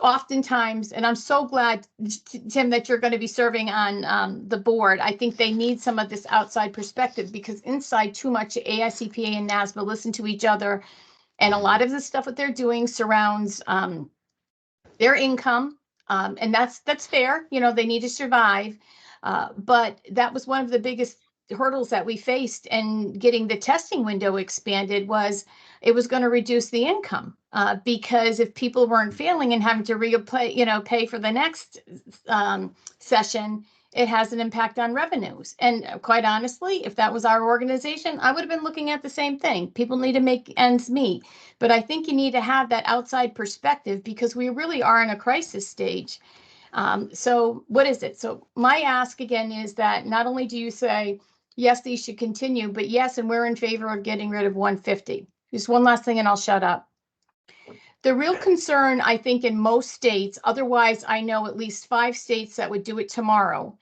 oftentimes, and I'm so glad, Tim, that you're going to be serving on the board. I think they need some of this outside perspective, because inside too much AICPA and NASBA listen to each other. And a lot of the stuff that they're doing surrounds their income. And that's fair. You know, they need to survive. But that was one of the biggest hurdles that we faced, and getting the testing window expanded was it was going to reduce the income, because if people weren't failing and having to reapply, pay for the next session, it has an impact on revenues. And quite honestly, if that was our organization, I would have been looking at the same thing. People need to make ends meet. But I think you need to have that outside perspective, because we really are in a crisis stage. So what is it? So my ask again is that not only do you say, yes, these should continue, but yes, and we're in favor of getting rid of 150. Just one last thing and I'll shut up. The real concern, I think, in most states, otherwise I know at least 5 states that would do it tomorrow,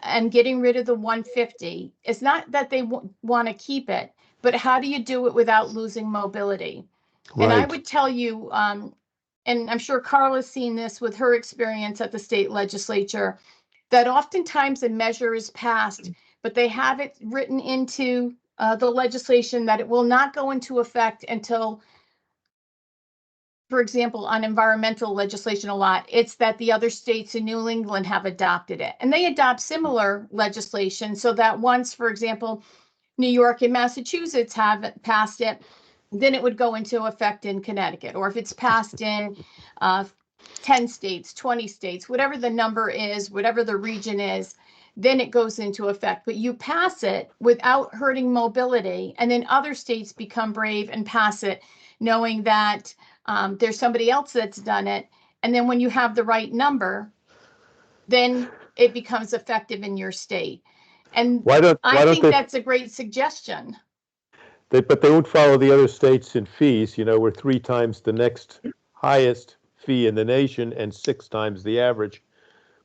and getting rid of the 150, is not that they want to keep it, but how do you do it without losing mobility? Right. And I would tell you, and I'm sure Carla's seen this with her experience at the state legislature, that oftentimes a measure is passed, but they have it written into the legislation that it will not go into effect until, for example, on environmental legislation a lot, it's that the other states in New England have adopted it. And they adopt similar legislation, so that once, for example, New York and Massachusetts have passed it, then it would go into effect in Connecticut. Or if it's passed in 10 states, 20 states, whatever the number is, whatever the region is, then it goes into effect. But you pass it without hurting mobility, and then other states become brave and pass it, knowing that there's somebody else that's done it. And then when you have the right number, then it becomes effective in your state. And I think that's a great suggestion. But they won't follow the other states in fees. You know, we're 3 times the next highest fee in the nation and 6 times the average.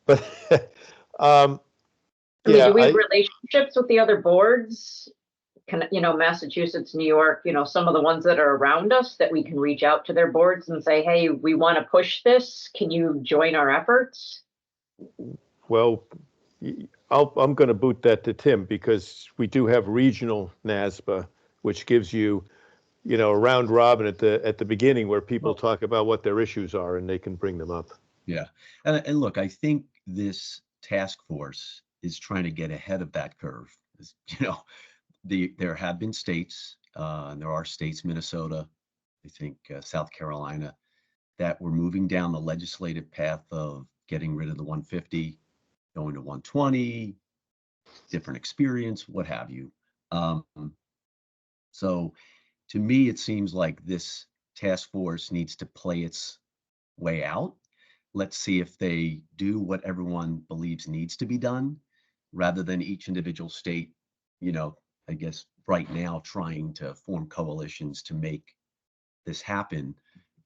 But I mean, do we have relationships with the other boards? Massachusetts, New York, some of the ones that are around us, that we can reach out to their boards and say, hey, we want to push this. Can you join our efforts? Well, I'm going to boot that to Tim, because we do have regional NASBA, which gives you, a round robin at the beginning where people talk about what their issues are and they can bring them up. Yeah. And look, I think this task force is trying to get ahead of that curve. There have been states, and there are states, Minnesota, I think South Carolina, that were moving down the legislative path of getting rid of the 150, going to 120, different experience, what have you. So to me, it seems like this task force needs to play its way out. Let's see if they do what everyone believes needs to be done, rather than each individual state, I guess right now trying to form coalitions to make this happen.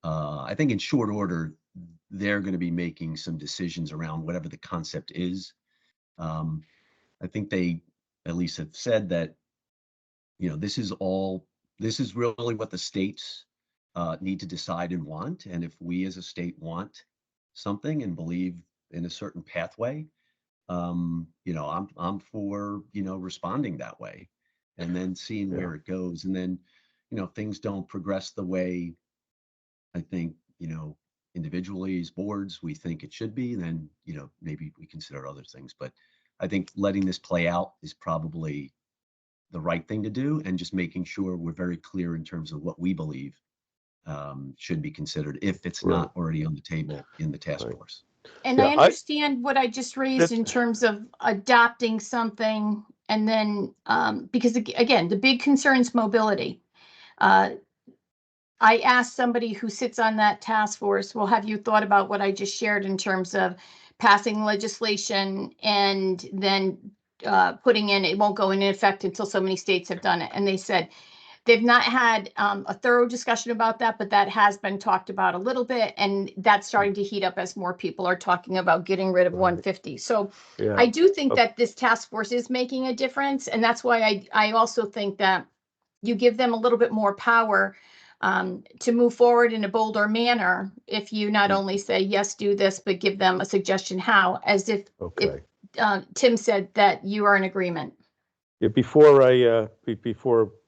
I think in short order, they're going to be making some decisions around whatever the concept is. I think they at least have said that, this is really what the states need to decide and want. And if we as a state want something and believe in a certain pathway, I'm for, responding that way, and then seeing where it goes. And then, things don't progress the way I think, individually as boards, we think it should be, then, maybe we consider other things. But I think letting this play out is probably the right thing to do, and just making sure we're very clear in terms of what we believe should be considered, if it's not already on the table in the task force. And I understand what I just raised in terms of adopting something, and then because again, the big concern is mobility. I asked somebody who sits on that task force, well, have you thought about what I just shared in terms of passing legislation and then putting in, it won't go into effect until so many states have done it? And they said they've not had a thorough discussion about that, but that has been talked about a little bit, and that's starting to heat up as more people are talking about getting rid of 150. So I do think that this task force is making a difference, and that's why I also think that you give them a little bit more power to move forward in a bolder manner if you not only say, yes, do this, but give them a suggestion how, as if Tim said that you are in agreement. Yeah, before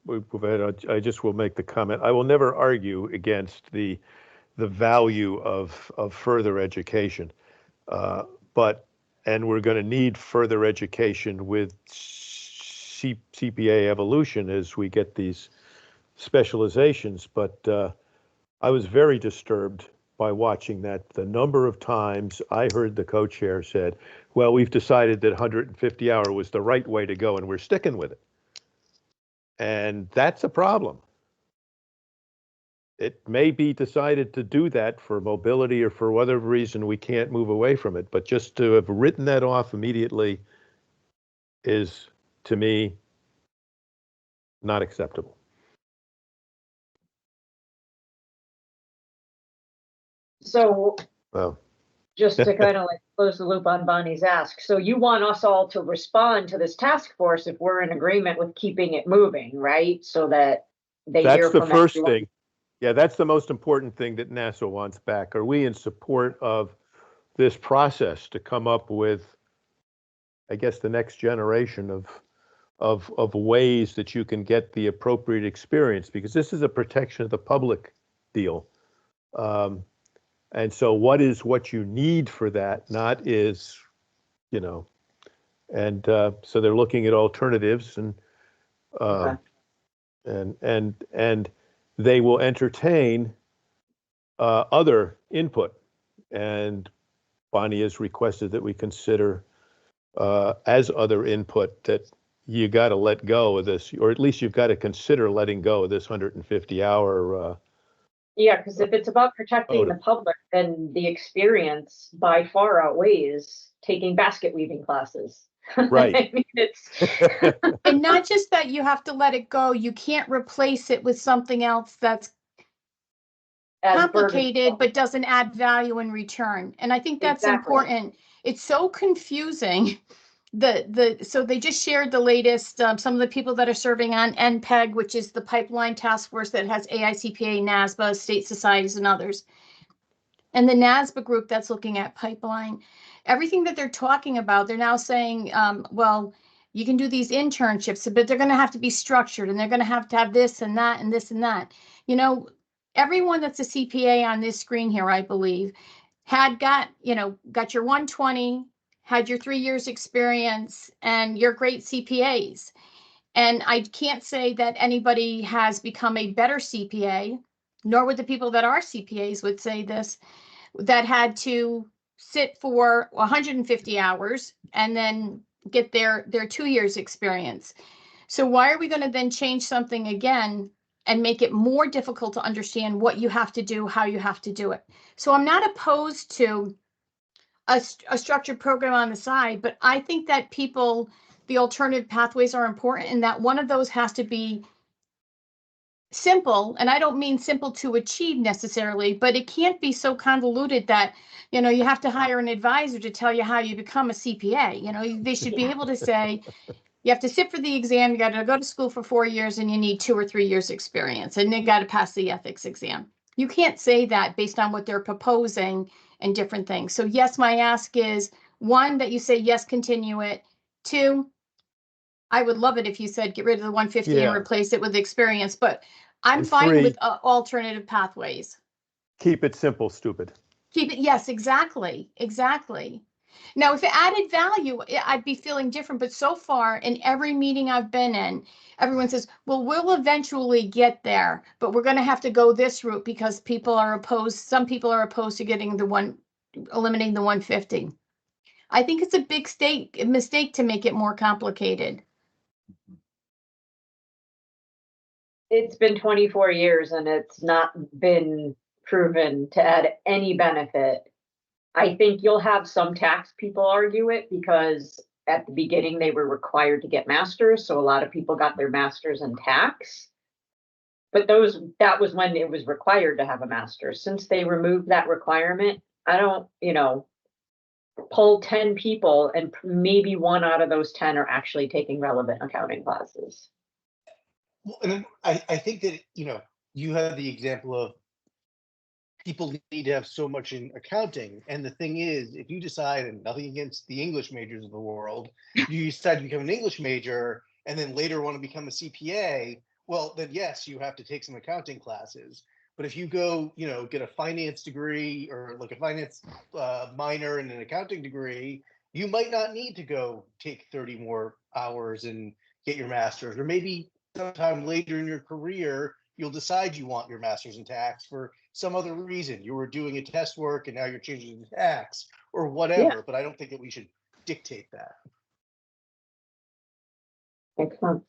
we move ahead, I just will make the comment. I will never argue against the value of further education, and we're going to need further education with CPA evolution as we get these specializations. But I was very disturbed by watching that. The number of times I heard the co-chair said, well, we've decided that 150 hour was the right way to go and we're sticking with it. And that's a problem. It may be decided to do that for mobility or for whatever reason we can't move away from it, but just to have written that off immediately is, to me, not acceptable. So well, just to kind of like close the loop on Bonnie's ask. So you want us all to respond to this task force if we're in agreement with keeping it moving, right? So that they hear That's the from first everyone. thing. Yeah, that's the most important thing that NASA wants back. Are we in support of this process to come up with, I guess, the next generation of ways that you can get the appropriate experience? Because this is a protection of the public deal. And so what is what you need for that, not is, you know, and so they're looking at alternatives and and they will entertain other input. And Bonnie has requested that we consider as other input that you got to let go of this, or at least you've got to consider letting go of this 150 hour. Yeah, because if it's about protecting the public, then the experience by far outweighs taking basket weaving classes. Right. I mean, it's And not just that you have to let it go, you can't replace it with something else that's complicated but doesn't add value in return. And I think that's important. It's so confusing. So they just shared the latest, some of the people that are serving on NPEG, which is the pipeline task force that has AICPA, NASBA, state societies, and others. And the NASBA group that's looking at pipeline, everything that they're talking about, they're now saying, well, you can do these internships, but they're going to have to be structured and they're going to have this and that and this and that. You know, everyone that's a CPA on this screen here, I believe, got your 120, had your 3 years experience, and you're great CPAs. And I can't say that anybody has become a better CPA, nor would the people that are CPAs would say this, that had to sit for 150 hours and then get their 2 years experience. So why are we going to then change something again and make it more difficult to understand what you have to do, how you have to do it? So I'm not opposed to a structured program on the side, but I think that the alternative pathways are important, and that one of those has to be simple. And I don't mean simple to achieve necessarily, but it can't be so convoluted that, you have to hire an advisor to tell you how you become a CPA. They should be able to say, you have to sit for the exam, you got to go to school for 4 years, and you need 2 or 3 years experience, and you got to pass the ethics exam. You can't say that based on what they're proposing and different things. So yes, my ask is, 1, that you say, yes, continue it. 2, I would love it if you said, get rid of the 150 and replace it with experience, but I'm fine 3, with alternative pathways. Keep it simple, stupid. Keep it. Yes, exactly. Now, if it added value, I'd be feeling different. But so far, in every meeting I've been in, everyone says, well, we'll eventually get there, but we're going to have to go this route because people are opposed. Some people are opposed to eliminating the 150. I think it's a big mistake to make it more complicated. It's been 24 years and it's not been proven to add any benefit. I think you'll have some tax people argue it because at the beginning they were required to get masters. So a lot of people got their masters in tax. But that was when it was required to have a master's. Since they removed that requirement, I don't, pull 10 people and maybe 1 out of those 10 are actually taking relevant accounting classes. Well, and I think that, you have the example of people need to have so much in accounting. And the thing is, if you decide, and nothing against the English majors of the world, you decide to become an English major and then later want to become a CPA, well, then yes, you have to take some accounting classes. But if you go, get a finance degree or like a finance minor and an accounting degree, you might not need to go take 30 more hours and get your master's. Or maybe sometime later in your career, you'll decide you want your master's in tax for some other reason. You were doing a test work and now you're changing to tax or whatever. Yeah. But I don't think that we should dictate that. Makes sense.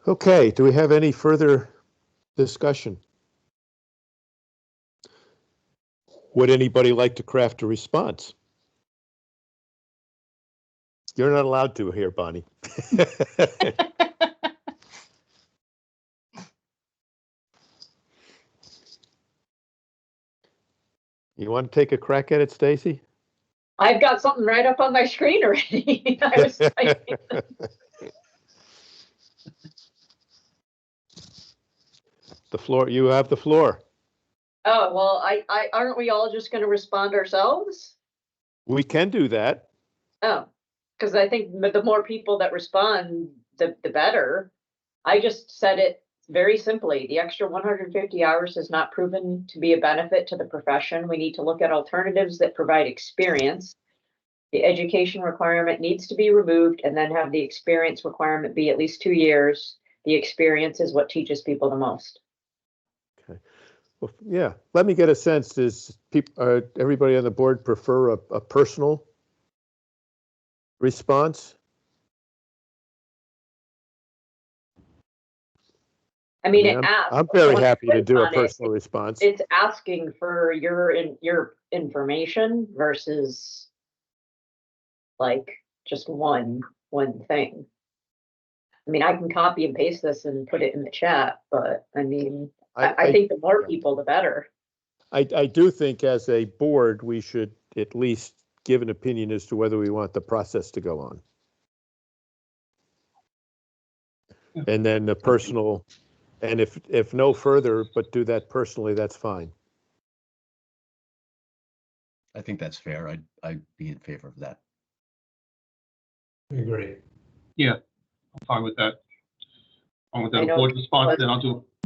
Okay, do we have any further discussion? Would anybody like to craft a response? You're not allowed to here, Bonnie. You want to take a crack at it, Stacy? I've got something right up on my screen already. I was typing. The floor, you have the floor. Oh, well, I aren't we all just going to respond ourselves? We can do that. Oh, because I think the more people that respond, the better. I just said it very simply. The extra 150 hours has not proven to be a benefit to the profession. We need to look at alternatives that provide experience. The education requirement needs to be removed and then have the experience requirement be at least 2 years. The experience is what teaches people the most. Okay. Well, yeah, let me get a sense. Does everybody on the board prefer a personal response? I mean, I'm very happy to do a personal response. It's asking for your information versus like just one thing. I mean, I can copy and paste this and put it in the chat, but I mean, I think the more people, the better. I do think as a board, we should at least give an opinion as to whether we want the process to go on. And then the personal, and if no further, but do that personally, that's fine. I think that's fair. I'd be in favor of that. I agree. Yeah, I'm fine with that. I'm with that board response, then I'll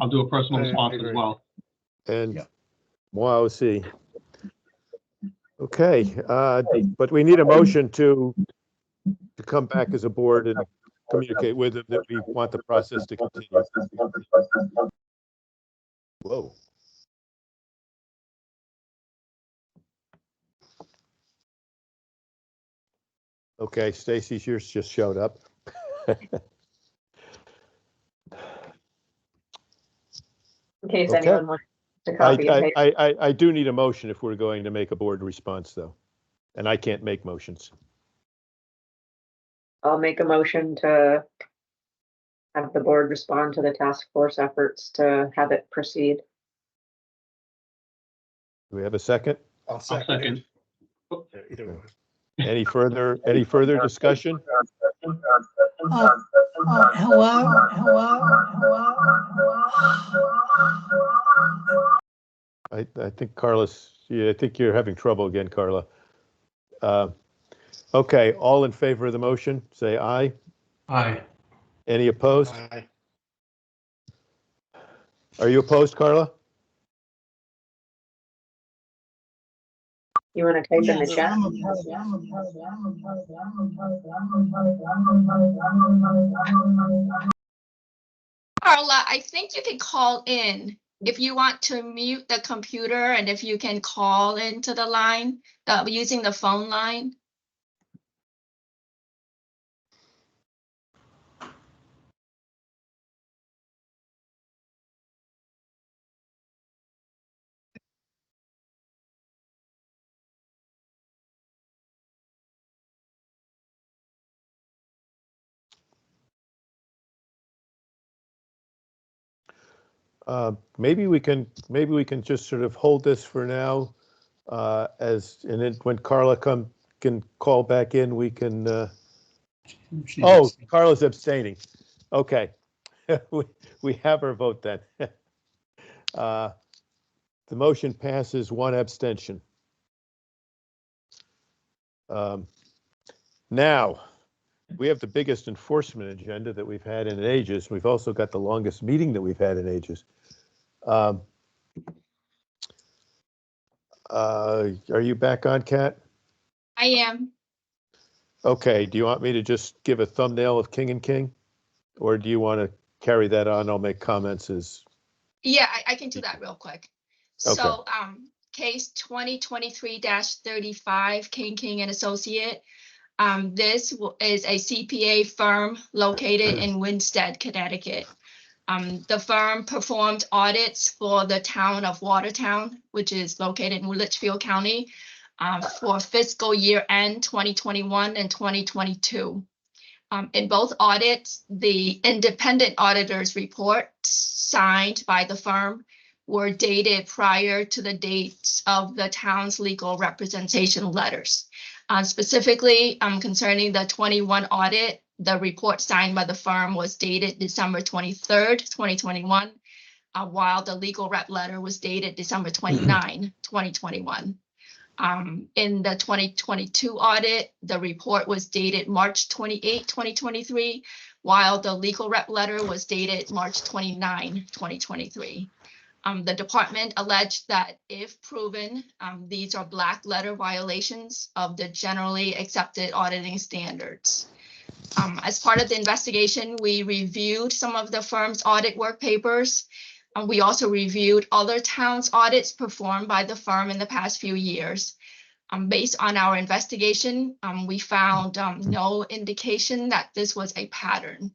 do a personal response as well. And yeah. Wow, see. Okay, but we need a motion to come back as a board and communicate with them that we want the process to continue. Whoa. Okay, Stacy's yours just showed up. In case anyone wants to copy and paste. I do need a motion if we're going to make a board response, though, and I can't make motions. I'll make a motion to have the board respond to the task force efforts to have it proceed. Do we have a second? I'll second. Either way. Any further discussion? Hello. I think Carla's. Yeah, I think you're having trouble again, Carla. Okay, all in favor of the motion, say aye. Aye. Any opposed? Aye. Are you opposed, Carla? You want to type in the chat? Carla, I think you can call in if you want to mute the computer and if you can call into the line using the phone line. Maybe we can just sort of hold this for now, and then when Carla can call back in, we can, oh, Carla's abstaining. Okay. We have her vote then. The motion passes, one abstention. Now, we have the biggest enforcement agenda that we've had in ages. We've also got the longest meeting that we've had in ages. Are you back on, Kat? I am. Okay, do you want me to just give a thumbnail of King and King? Or do you want to carry that on? I'll make comments as. Yeah, I can do that real quick. Okay. So case 2023-35, King and Associate. This is a CPA firm located in Winstead, Connecticut. The firm performed audits for the town of Watertown, which is located in Litchfield County, for fiscal year end 2021 and 2022. In both audits, the independent auditor's report signed by the firm were dated prior to the dates of the town's legal representation letters. Specifically, concerning the 21 audit, the report signed by the firm was dated December 23rd, 2021, while the legal rep letter was dated December 29, 2021. In the 2022 audit, the report was dated March 28, 2023, while the legal rep letter was dated March 29, 2023. The department alleged that if proven, these are black letter violations of the generally accepted auditing standards. As part of the investigation, we reviewed some of the firm's audit work papers. We also reviewed other towns' audits performed by the firm in the past few years. Based on our investigation, we found no indication that this was a pattern.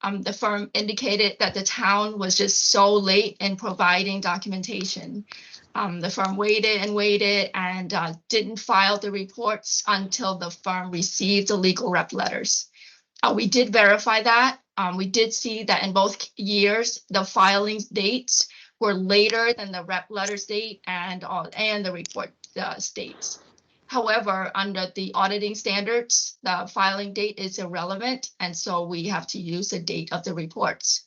The firm indicated that the town was just so late in providing documentation. The firm waited and didn't file the reports until the firm received the legal rep letters. We did verify that. We did see that in both years, the filing dates were later than the rep letters date and the report states. However, under the auditing standards, the filing date is irrelevant, and so we have to use the date of the reports.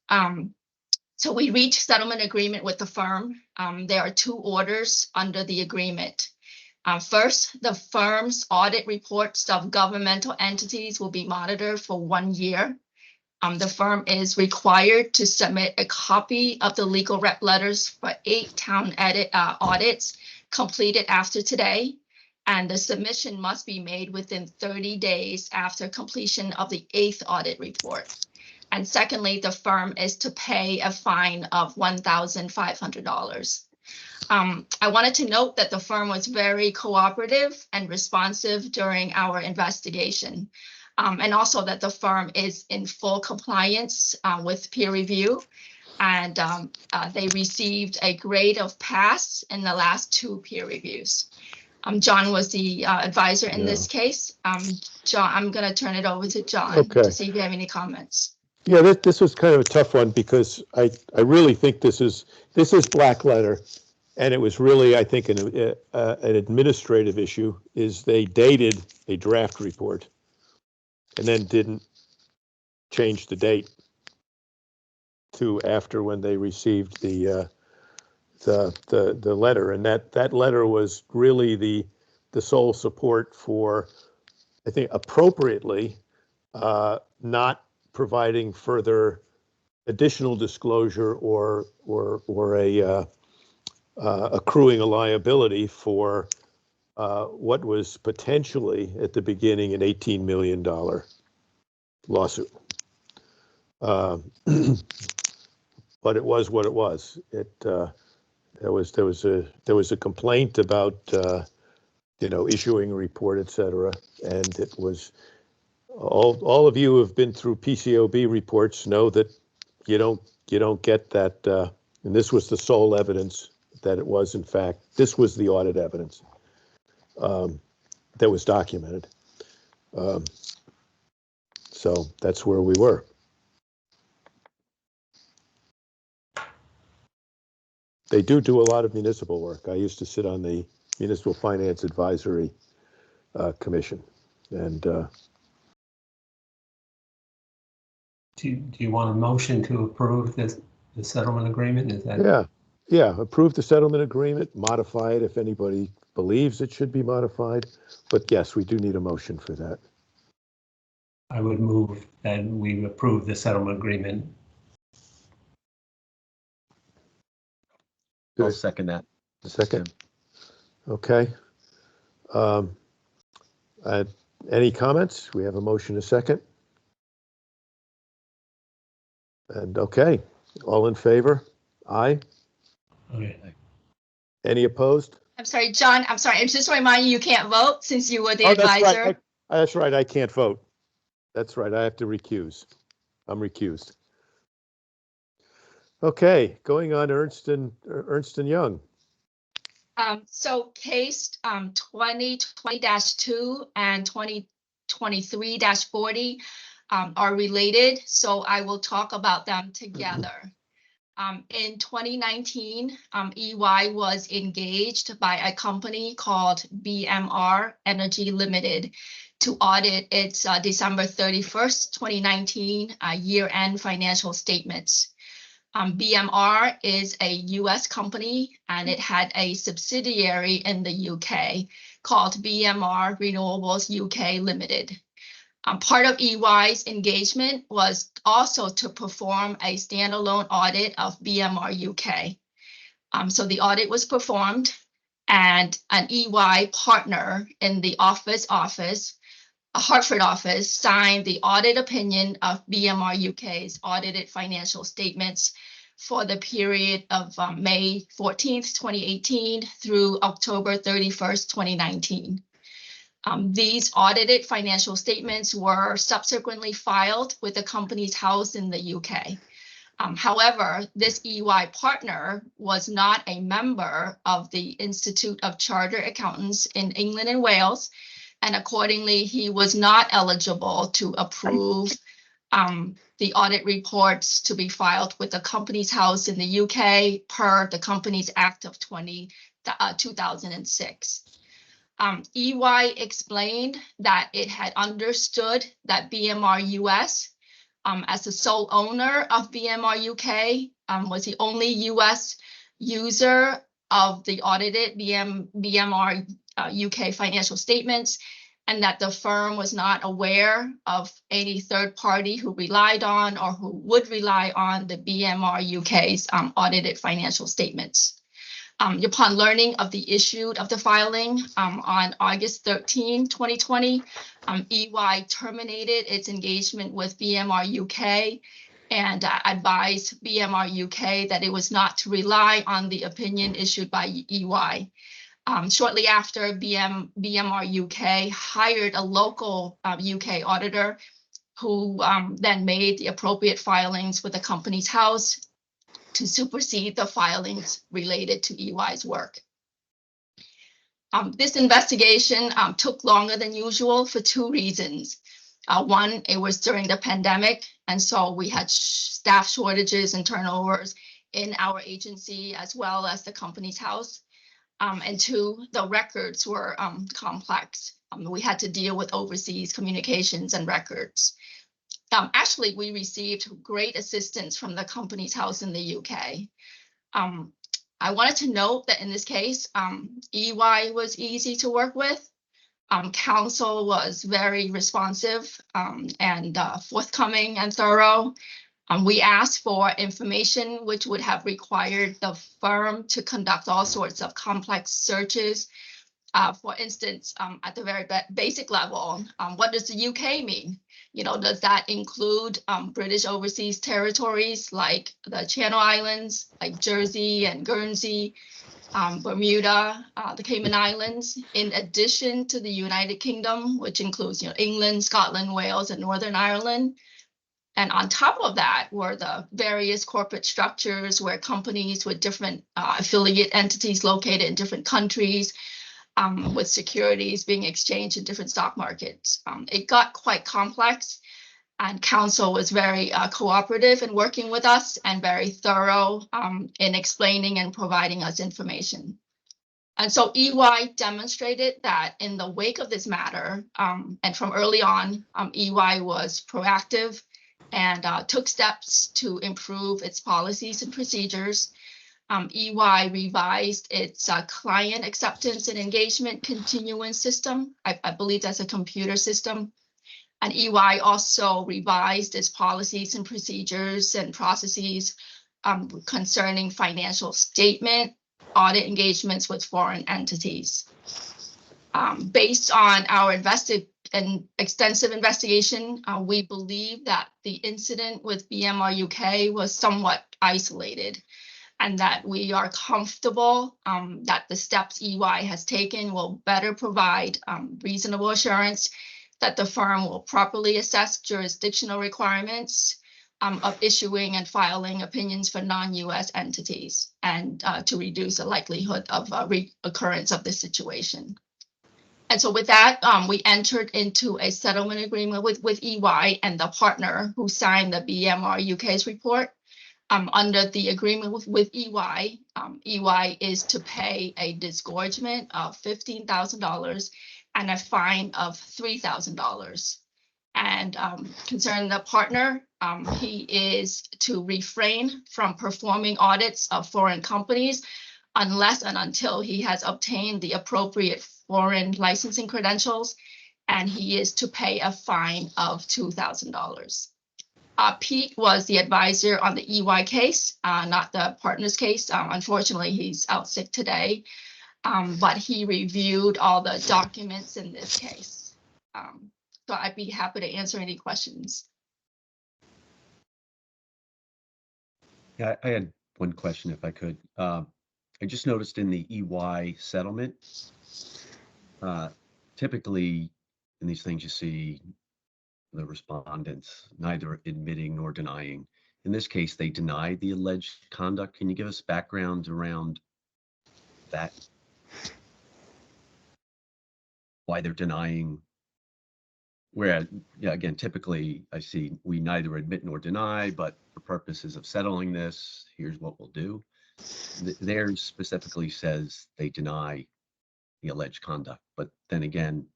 So we reached settlement agreement with the firm. There are two orders under the agreement. First, the firm's audit reports of governmental entities will be monitored for 1 year. The firm is required to submit a copy of the legal rep letters for 8 town audits completed after today, and the submission must be made within 30 days after completion of the 8th audit report. And secondly, the firm is to pay a fine of $1,500. I wanted to note that the firm was very cooperative and responsive during our investigation, and also that the firm is in full compliance with peer review, and they received a grade of pass in the last 2 peer reviews. John was the advisor in this case. John, I'm going to turn it over to John to see if you have any comments. Yeah, this was kind of a tough one because I really think this is black letter, and it was really, I think, an administrative issue. Is they dated a draft report and then didn't change the date to after when they received the letter, and that letter was really the sole support for, I think, appropriately not providing further additional disclosure or accruing a liability for what was potentially at the beginning an $18 million lawsuit. But it was what it was. There was a complaint about issuing a report, etc., and it was all of you who have been through PCOB reports know that you don't get that, and this was the sole evidence that it was, in fact, this was the audit evidence that was documented. So that's where we were. They do a lot of municipal work. I used to sit on the Municipal Finance Advisory commission. And do you want a motion to approve the settlement agreement? Is that? Yeah, approve the settlement agreement, modify it if anybody believes it should be modified. But yes, we do need a motion for that. I would move that we approve the settlement agreement. I'll second that. Second. Okay. Any comments? We have a motion, a second. And okay, all in favor? Aye. Okay. Any opposed? I'm sorry, John, I'm sorry. I'm just reminding you, you can't vote since you were the That's advisor. right. That's right. I can't vote. That's right. I have to recuse. I'm recused. Okay, going on Ernst and Young. So case 2020-2 and 2023-40 are related, so I will talk about them together. In 2019, EY was engaged by a company called BMR Energy Limited to audit its December 31st, 2019 year-end financial statements. BMR is a US company and it had a subsidiary in the UK called BMR Renewables UK Limited. Part of EY's engagement was also to perform a standalone audit of BMR UK. So the audit was performed and an EY partner in the Hartford office signed the audit opinion of BMR UK's audited financial statements for the period of May 14th, 2018 through October 31st, 2019. These audited financial statements were subsequently filed with the Companies House in the UK. However, this EY partner was not a member of the Institute of Chartered Accountants in England and Wales, and accordingly, he was not eligible to approve the audit reports to be filed with the Companies House in the UK per the Companies Act of 2006. EY explained that it had understood that BMR US, as the sole owner of BMR UK, was the only US user of the audited BMR UK financial statements, and that the firm was not aware of any third party who relied on or who would rely on the BMR UK's audited financial statements. Upon learning of the issue of the filing on August 13, 2020, EY terminated its engagement with BMR UK and advised BMR UK that it was not to rely on the opinion issued by EY. Shortly after, BMR UK hired a local UK auditor who then made the appropriate filings with the Companies House to supersede the filings related to EY's work. This investigation took longer than usual for two reasons. One, it was during the pandemic, and so we had staff shortages and turnovers in our agency as well as the Companies House. And two, the records were complex. We had to deal with overseas communications and records. Actually, we received great assistance from the Companies House in the UK. I wanted to note that in this case, EY was easy to work with. Counsel was very responsive and forthcoming and thorough. We asked for information which would have required the firm to conduct all sorts of complex searches. For instance, at the very basic level, what does the UK mean? You know, does that include British overseas territories like the Channel Islands, like Jersey and Guernsey, Bermuda, the Cayman Islands, in addition to the United Kingdom, which includes, you know, England, Scotland, Wales, and Northern Ireland. And on top of that were the various corporate structures where companies with different affiliate entities located in different countries, with securities being exchanged in different stock markets. It got quite complex, and counsel was very cooperative in working with us and very thorough in explaining and providing us information. And so EY demonstrated that in the wake of this matter, and from early on, EY was proactive and took steps to improve its policies and procedures. EY revised its client acceptance and engagement continuance system. I believe that's a computer system. And EY also revised its policies and procedures and processes concerning financial statement audit engagements with foreign entities. Based on our extensive investigation, we believe that the incident with BMR UK was somewhat isolated, and that we are comfortable that the steps EY has taken will better provide reasonable assurance that the firm will properly assess jurisdictional requirements of issuing and filing opinions for non-US entities, and to reduce the likelihood of reoccurrence of this situation. And so with that, we entered into a settlement agreement with EY and the partner who signed the BMR UK's report. Under the agreement with EY, EY is to pay a disgorgement of $15,000 and a fine of $3,000. And concerning the partner, he is to refrain from performing audits of foreign companies unless and until he has obtained the appropriate foreign licensing credentials, and he is to pay a fine of $2,000. Pete was the advisor on the EY case, not the partner's case. Unfortunately, he's out sick today, but he reviewed all the documents in this case. So I'd be happy to answer any questions. Yeah, I had one question if I could. I just noticed in the EY settlement, typically in these things you see the respondents neither admitting nor denying. In this case, they denied the alleged conduct. Can you give us background around that? Why they're denying? Whereas, yeah, again, typically I see we neither admit nor deny, but for purposes of settling this, here's what we'll do. Theirs specifically says they deny the alleged conduct, but then again,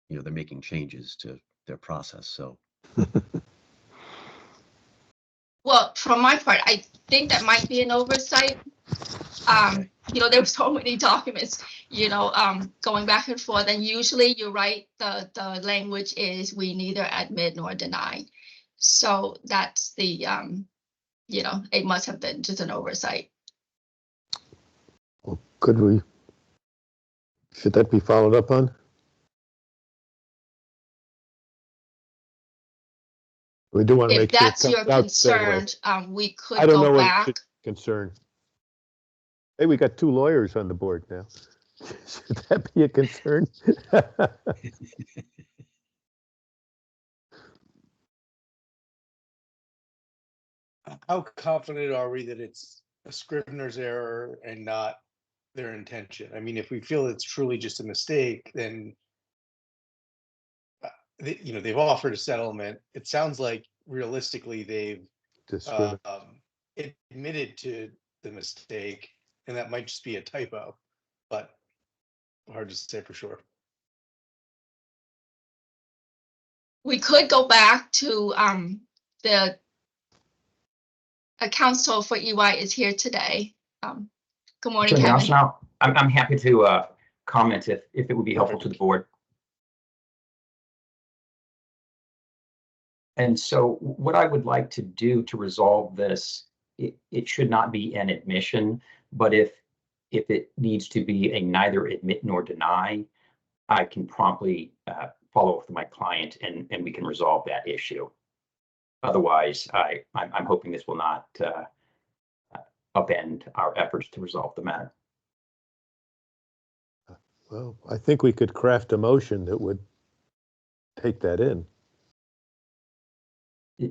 you know, they're making changes to their process. So, well, from my part, I think that might be an oversight. You know, there were so many documents, you know, going back and forth, and usually you're right, the language is we neither admit nor deny. So that's the, you know, it must have been just an oversight. Well, should that be followed up on? We do want to make sure if that's your concern, we could go back. I don't know what should concern. Hey, we got 2 lawyers on the board now. Should that be a concern? How confident are we that it's a Scrivener's error and not their intention? I mean, if we feel it's truly just a mistake, then you know, they've offered a settlement. It sounds like realistically they've admitted to the mistake, and that might just be a typo, but hard to say for sure. We could go back to the counsel for EY is here today. Good morning, Kevin. I'm happy to comment if it would be helpful to the board. And so what I would like to do to resolve this, it should not be an admission, but if it needs to be a neither admit nor deny, I can promptly follow up with my client and we can resolve that issue. Otherwise, I'm hoping this will not upend our efforts to resolve the matter. Well, I think we could craft a motion that would take that in.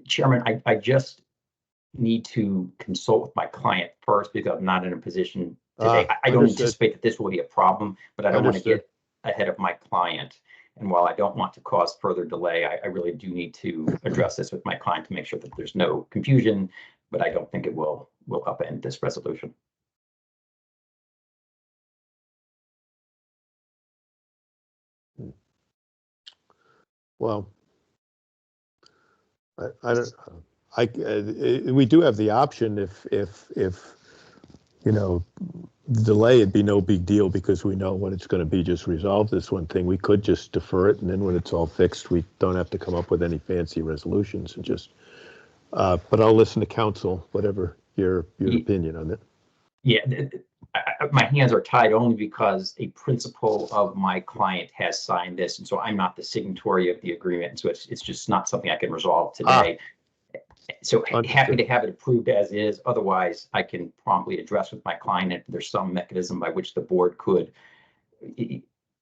Chairman, I just need to consult with my client first because I'm not in a position today. I don't anticipate that this will be a problem, but I don't want to get ahead of my client. And while I don't want to cause further delay, I really do need to address this with my client to make sure that there's no confusion, but I don't think it will upend this resolution. Well, I don't. We do have the option if you know, the delay, it'd be no big deal because we know when it's going to be. Just resolve this one thing. We could just defer it, and then when it's all fixed, we don't have to come up with any fancy resolutions and just. But I'll listen to counsel, whatever your opinion on it. Yeah, my hands are tied only because a principal of my client has signed this, and so I'm not the signatory of the agreement. And so it's just not something I can resolve today. So happy to have it approved as is. Otherwise, I can promptly address with my client if there's some mechanism by which the board could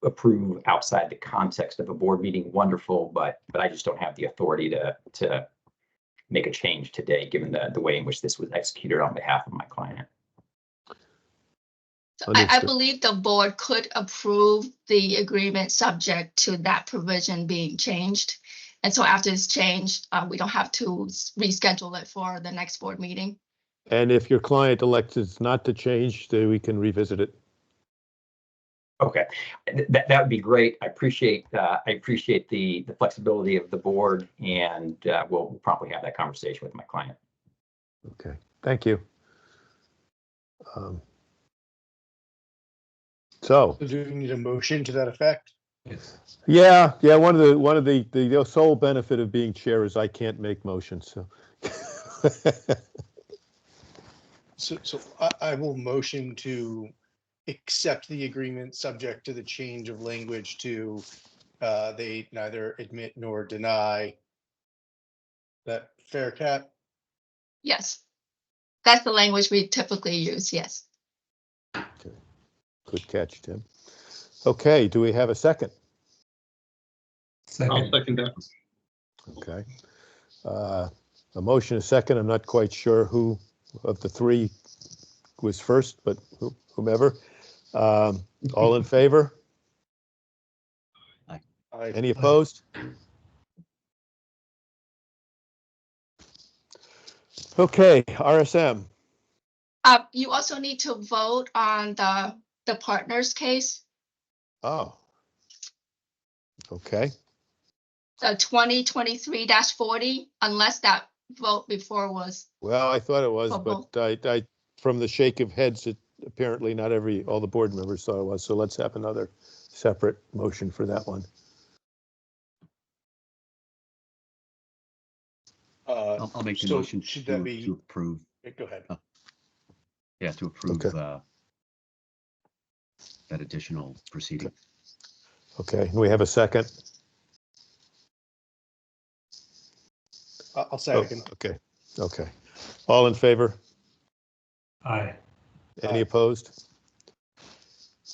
approve outside the context of a board meeting. Wonderful, but I just don't have the authority to make a change today, given the way in which this was executed on behalf of my client. So I believe the board could approve the agreement subject to that provision being changed. And so after it's changed, we don't have to reschedule it for the next board meeting. And if your client elects not to change, then we can revisit it. Okay, that would be great. I appreciate the flexibility of the board, and we'll probably have that conversation with my client. Okay, thank you. So do we need a motion to that effect? Yeah. One of the sole benefit of being chair is I can't make motions. So I will motion to accept the agreement subject to the change of language to they neither admit nor deny. That fair, Kat? Yes, that's the language we typically use. Yes. Okay. Good catch, Tim. Okay, do we have a second? I'll second that. Okay. A motion, a second. I'm not quite sure who of the three was first, but whomever. All in favor? Aye. Any opposed? Okay, RSM. You also need to vote on the partners case. Oh. Okay. The 2023-40, unless that vote before was. Well, I thought it was, but I from the shake of heads, it apparently not all the board members thought it was. So let's have another separate motion for that one. I'll make the motion should that be to approve. Go ahead. Yeah, to approve Okay. That additional proceeding. Okay, we have a second. I'll second. Okay. All in favor? Aye. Any opposed?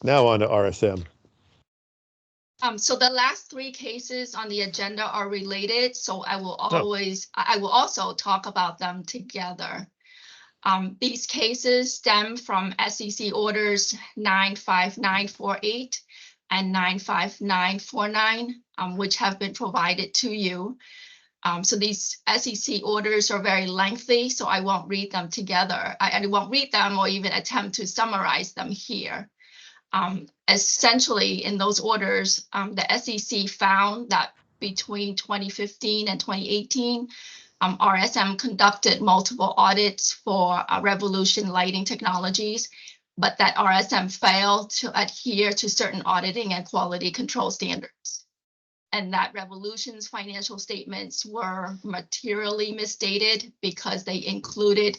Now on to RSM. So the last three cases on the agenda are related, so I will also talk about them together. These cases stem from SEC orders 95948 and 95949, which have been provided to you. So these SEC orders are very lengthy, so I won't read them together. I won't read them or even attempt to summarize them here. Essentially, in those orders, the SEC found that between 2015 and 2018, RSM conducted multiple audits for Revolution Lighting Technologies, but that RSM failed to adhere to certain auditing and quality control standards. And that Revolution's financial statements were materially misstated because they included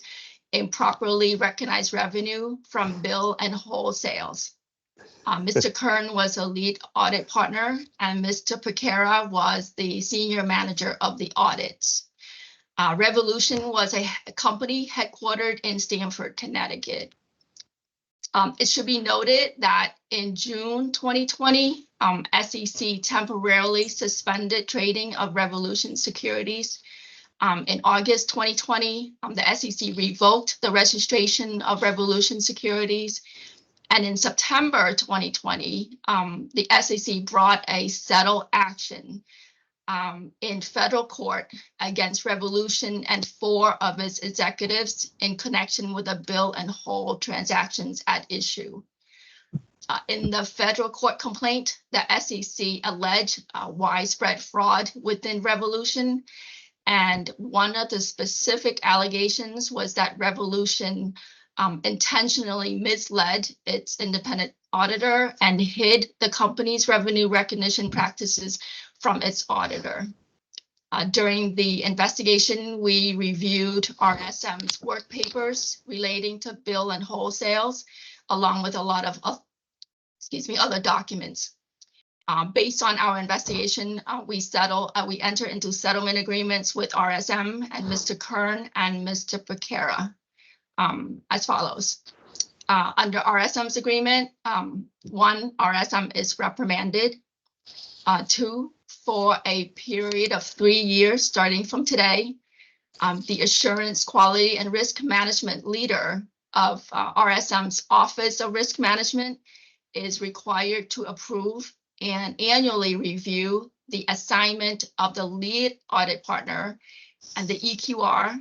improperly recognized revenue from bill and wholesales. Mr. Kern was a lead audit partner, and Mr. Pequera was the senior manager of the audits. Revolution was a company headquartered in Stamford, Connecticut. It should be noted that in June 2020, SEC temporarily suspended trading of Revolution securities. In August 2020, the SEC revoked the registration of Revolution securities. And in September 2020, the SEC brought a settle action in federal court against Revolution and 4 of its executives in connection with the bill and hold transactions at issue. In the federal court complaint, the SEC alleged widespread fraud within Revolution. And one of the specific allegations was that Revolution intentionally misled its independent auditor and hid the company's revenue recognition practices from its auditor. During the investigation, we reviewed RSM's work papers relating to bill and wholesales, along with a lot of other documents. Based on our investigation, we enter into settlement agreements with RSM and Mr. Kern and Mr. Becerra as follows. Under RSM's agreement, 1, RSM is reprimanded. 2, for a period of 3 years starting from today, the assurance, quality, and risk management leader of RSM's Office of Risk Management is required to approve and annually review the assignment of the lead audit partner and the EQR,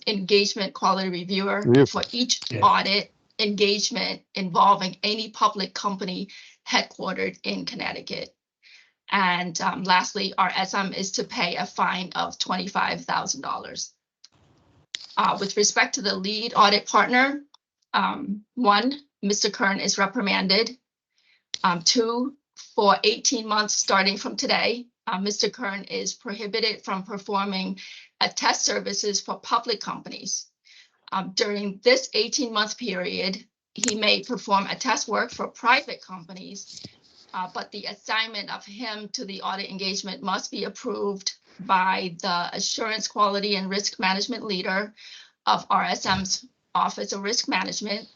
engagement quality reviewer, for each audit engagement involving any public company headquartered in Connecticut. And lastly, RSM is to pay a fine of $25,000. With respect to the lead audit partner, 1, Mr. Kern is reprimanded. 2, for 18 months starting from today, Mr. Kern is prohibited from performing attest services for public companies. During this 18-month period, he may perform attest work for private companies, but the assignment of him to the audit engagement must be approved by the assurance, quality, and risk management leader of RSM's Office of Risk Management,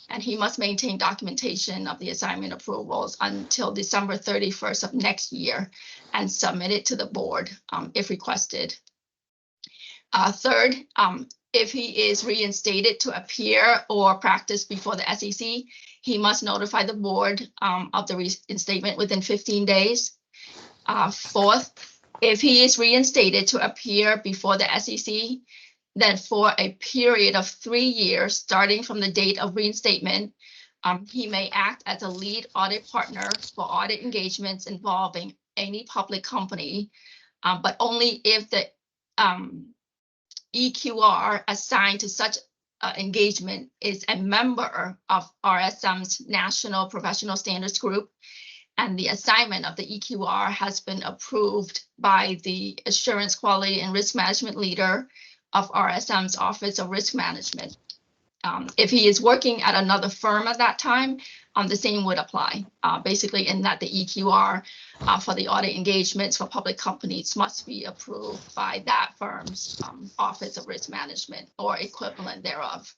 and he must maintain documentation of the assignment approvals until December 31st of next year and submit it to the board if requested. Third, if he is reinstated to appear or practice before the SEC, he must notify the board of the reinstatement within 15 days. Fourth, if he is reinstated to appear before the SEC, then for a period of 3 years, starting from the date of reinstatement, he may act as a lead audit partner for audit engagements involving any public company, but only if the EQR assigned to such engagement is a member of RSM's National Professional Standards Group, and the assignment of the EQR has been approved by the Assurance, Quality, and Risk Management leader of RSM's Office of Risk Management. If he is working at another firm at that time, the same would apply, basically in that the EQR for the audit engagements for public companies must be approved by that firm's Office of Risk Management or equivalent thereof.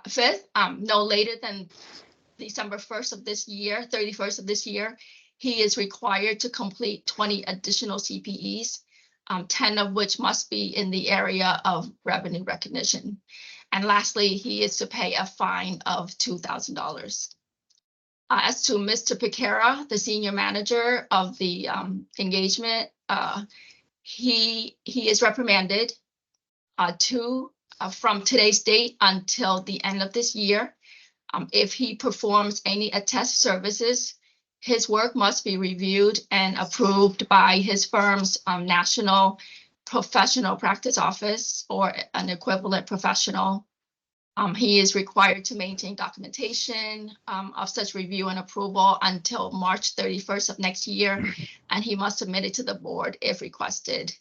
Fifth, no later than December 1st of this year, 31st of this year, he is required to complete 20 additional CPEs, 10 of which must be in the area of revenue recognition. And lastly, he is to pay a fine of $2,000. As to Mr. Becerra, the senior manager of the engagement, he is reprimanded from today's date until the end of this year. If he performs any attest services, his work must be reviewed and approved by his firm's National Professional Practice Office or an equivalent professional. He is required to maintain documentation of such review and approval until March 31st of next year, and he must submit it to the board if requested.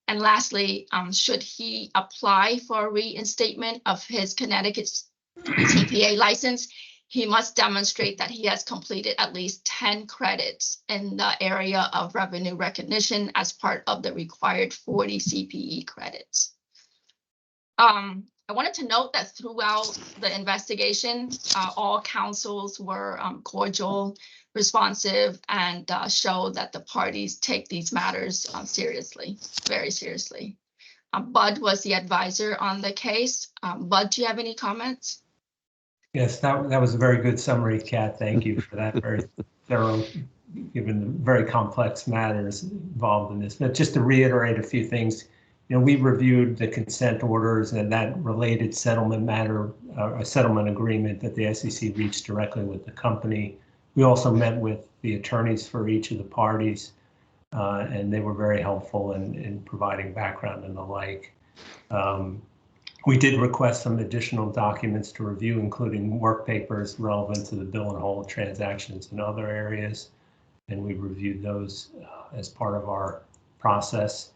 And lastly, should he apply for reinstatement of his Connecticut CPA license, he must demonstrate that he has completed at least 10 credits in the area of revenue recognition as part of the required 40 CPE credits. I wanted to note that throughout the investigation, all counsels were cordial, responsive, and showed that the parties take these matters seriously, very seriously. Bud was the advisor on the case. Bud, do you have any comments? Yes, that was a very good summary, Kat. Thank you for that. Very thorough, given the very complex matters involved in this. But just to reiterate a few things, we reviewed the consent orders and that related settlement matter, a settlement agreement that the SEC reached directly with the company. We also met with the attorneys for each of the parties, and they were very helpful in providing background and the like. We did request some additional documents to review, including work papers relevant to the bill and hold transactions in other areas, and we reviewed those as part of our process.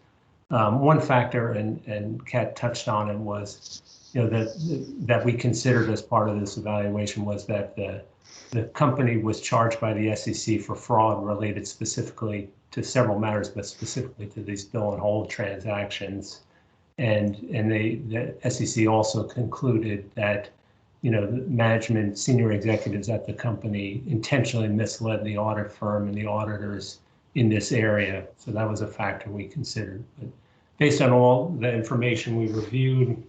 One factor, and Kat touched on it, was that we considered as part of this evaluation was that the company was charged by the SEC for fraud related specifically to several matters, but specifically to these bill and hold transactions. And the SEC also concluded that, the management, senior executives at the company intentionally misled the audit firm and the auditors in this area. So that was a factor we considered. But based on all the information we reviewed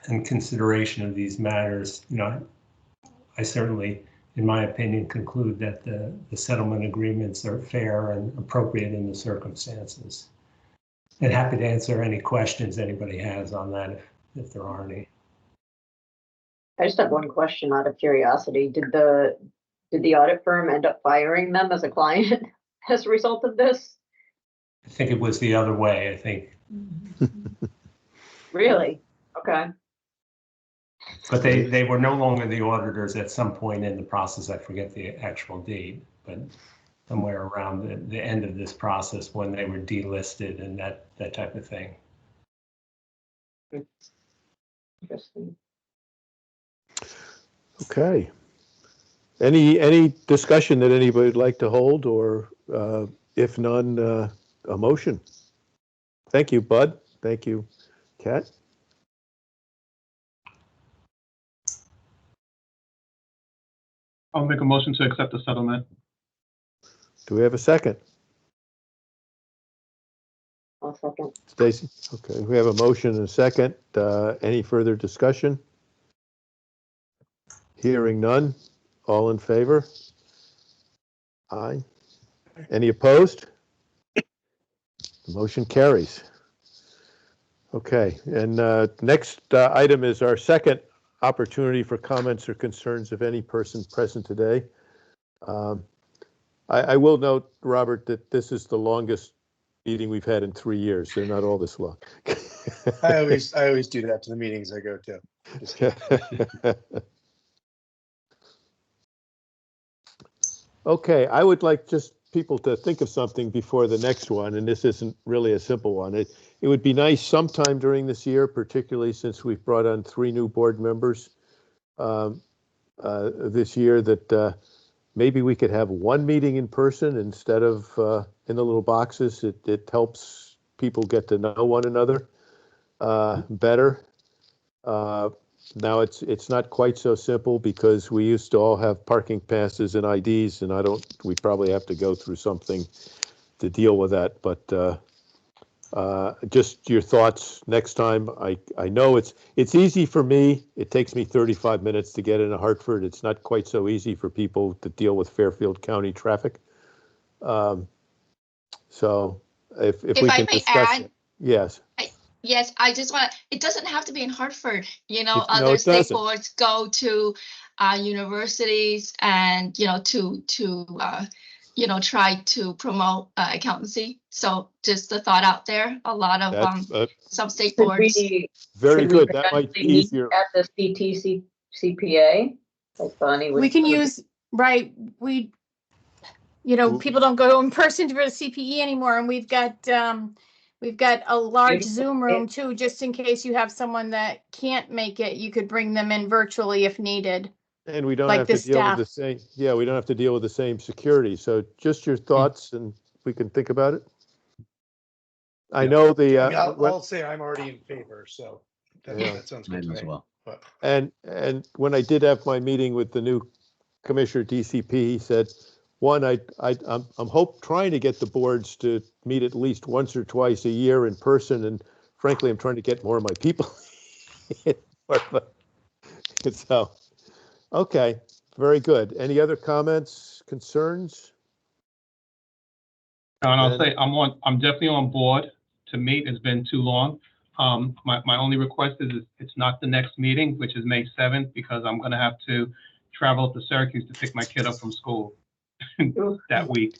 and consideration of these matters, I certainly, in my opinion, conclude that the settlement agreements are fair and appropriate in the circumstances. And happy to answer any questions anybody has on that if there are any. I just have one question out of curiosity. Did the audit firm end up firing them as a client as a result of this? I think it was the other way, I think. Really? Okay. But they were no longer the auditors at some point in the process. I forget the actual date, but somewhere around the end of this process when they were delisted and that type of thing. Interesting. Okay. Any discussion that anybody would like to hold, or if none, a motion? Thank you, Bud. Thank you, Kat. I'll make a motion to accept the settlement. Do we have a second? I'll second. Stacy? Okay, we have a motion and a second. Any further discussion? Hearing none. All in favor? Aye. Any opposed? The motion carries. Okay, and next item is our second opportunity for comments or concerns of any person present today. I will note, Robert, that this is the longest meeting we've had in 3 years. They're not all this long. I always do that to the meetings I go to. Just Okay, I would like just people to think of something before the next one, and this isn't really a simple one. It would be nice sometime during this year, particularly since we've brought on 3 new board members this year, that maybe we could have one meeting in person instead of in the little boxes. It helps people get to know one another better. Now it's not quite so simple because we used to all have parking passes and IDs, and we probably have to go through something to deal with that. But just your thoughts next time. I know it's easy for me. It takes me 35 minutes to get into Hartford. It's not quite so easy for people to deal with Fairfield County traffic. So if we can discuss it. Yes. Yes, I just want to, it doesn't have to be in Hartford, other state boards go to universities and, to try to promote accountancy. So just a thought out there, a lot of some state boards. Very good. That might be easier. At the CPA, like Bonnie was. We can use, right, people don't go in person for the CPE anymore, and we've got a large Zoom room too, just in case you have someone that can't make it. You could bring them in virtually if needed. And we don't have to deal with the same. Yeah, we don't have to deal with the same security. So just your thoughts, and we can think about it. I know the. I'll say I'm already in favor. So that sounds good to me. As well. But. And when I did have my meeting with the new commissioner DCP, he said, one, I'm trying to get the boards to meet at least once or twice a year in person, and frankly, I'm trying to get more of my people. So, okay, very good. Any other comments, concerns? And I'll say I'm definitely on board to meet. It's been too long. My only request is it's not the next meeting, which is May 7th, because I'm going to have to travel to Syracuse to pick my kid up from school that week.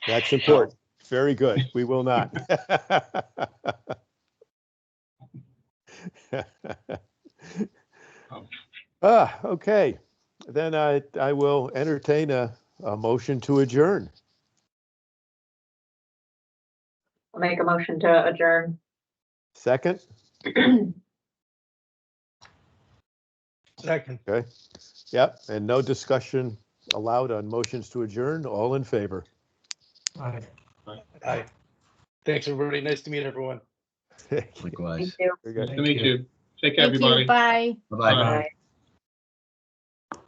That's important. Very good. We will not. Okay. Then I will entertain a motion to adjourn. I'll make a motion to adjourn. Second? Second. Okay. Yep. And no discussion allowed on motions to adjourn. All in favor? Aye. Aye. Thanks, everybody. Nice to meet everyone. Likewise. Thank you. Very good. Nice to meet you. Take care, Thank everybody. you. Bye. Bye-bye. Bye. Bye.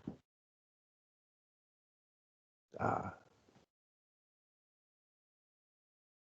Ah.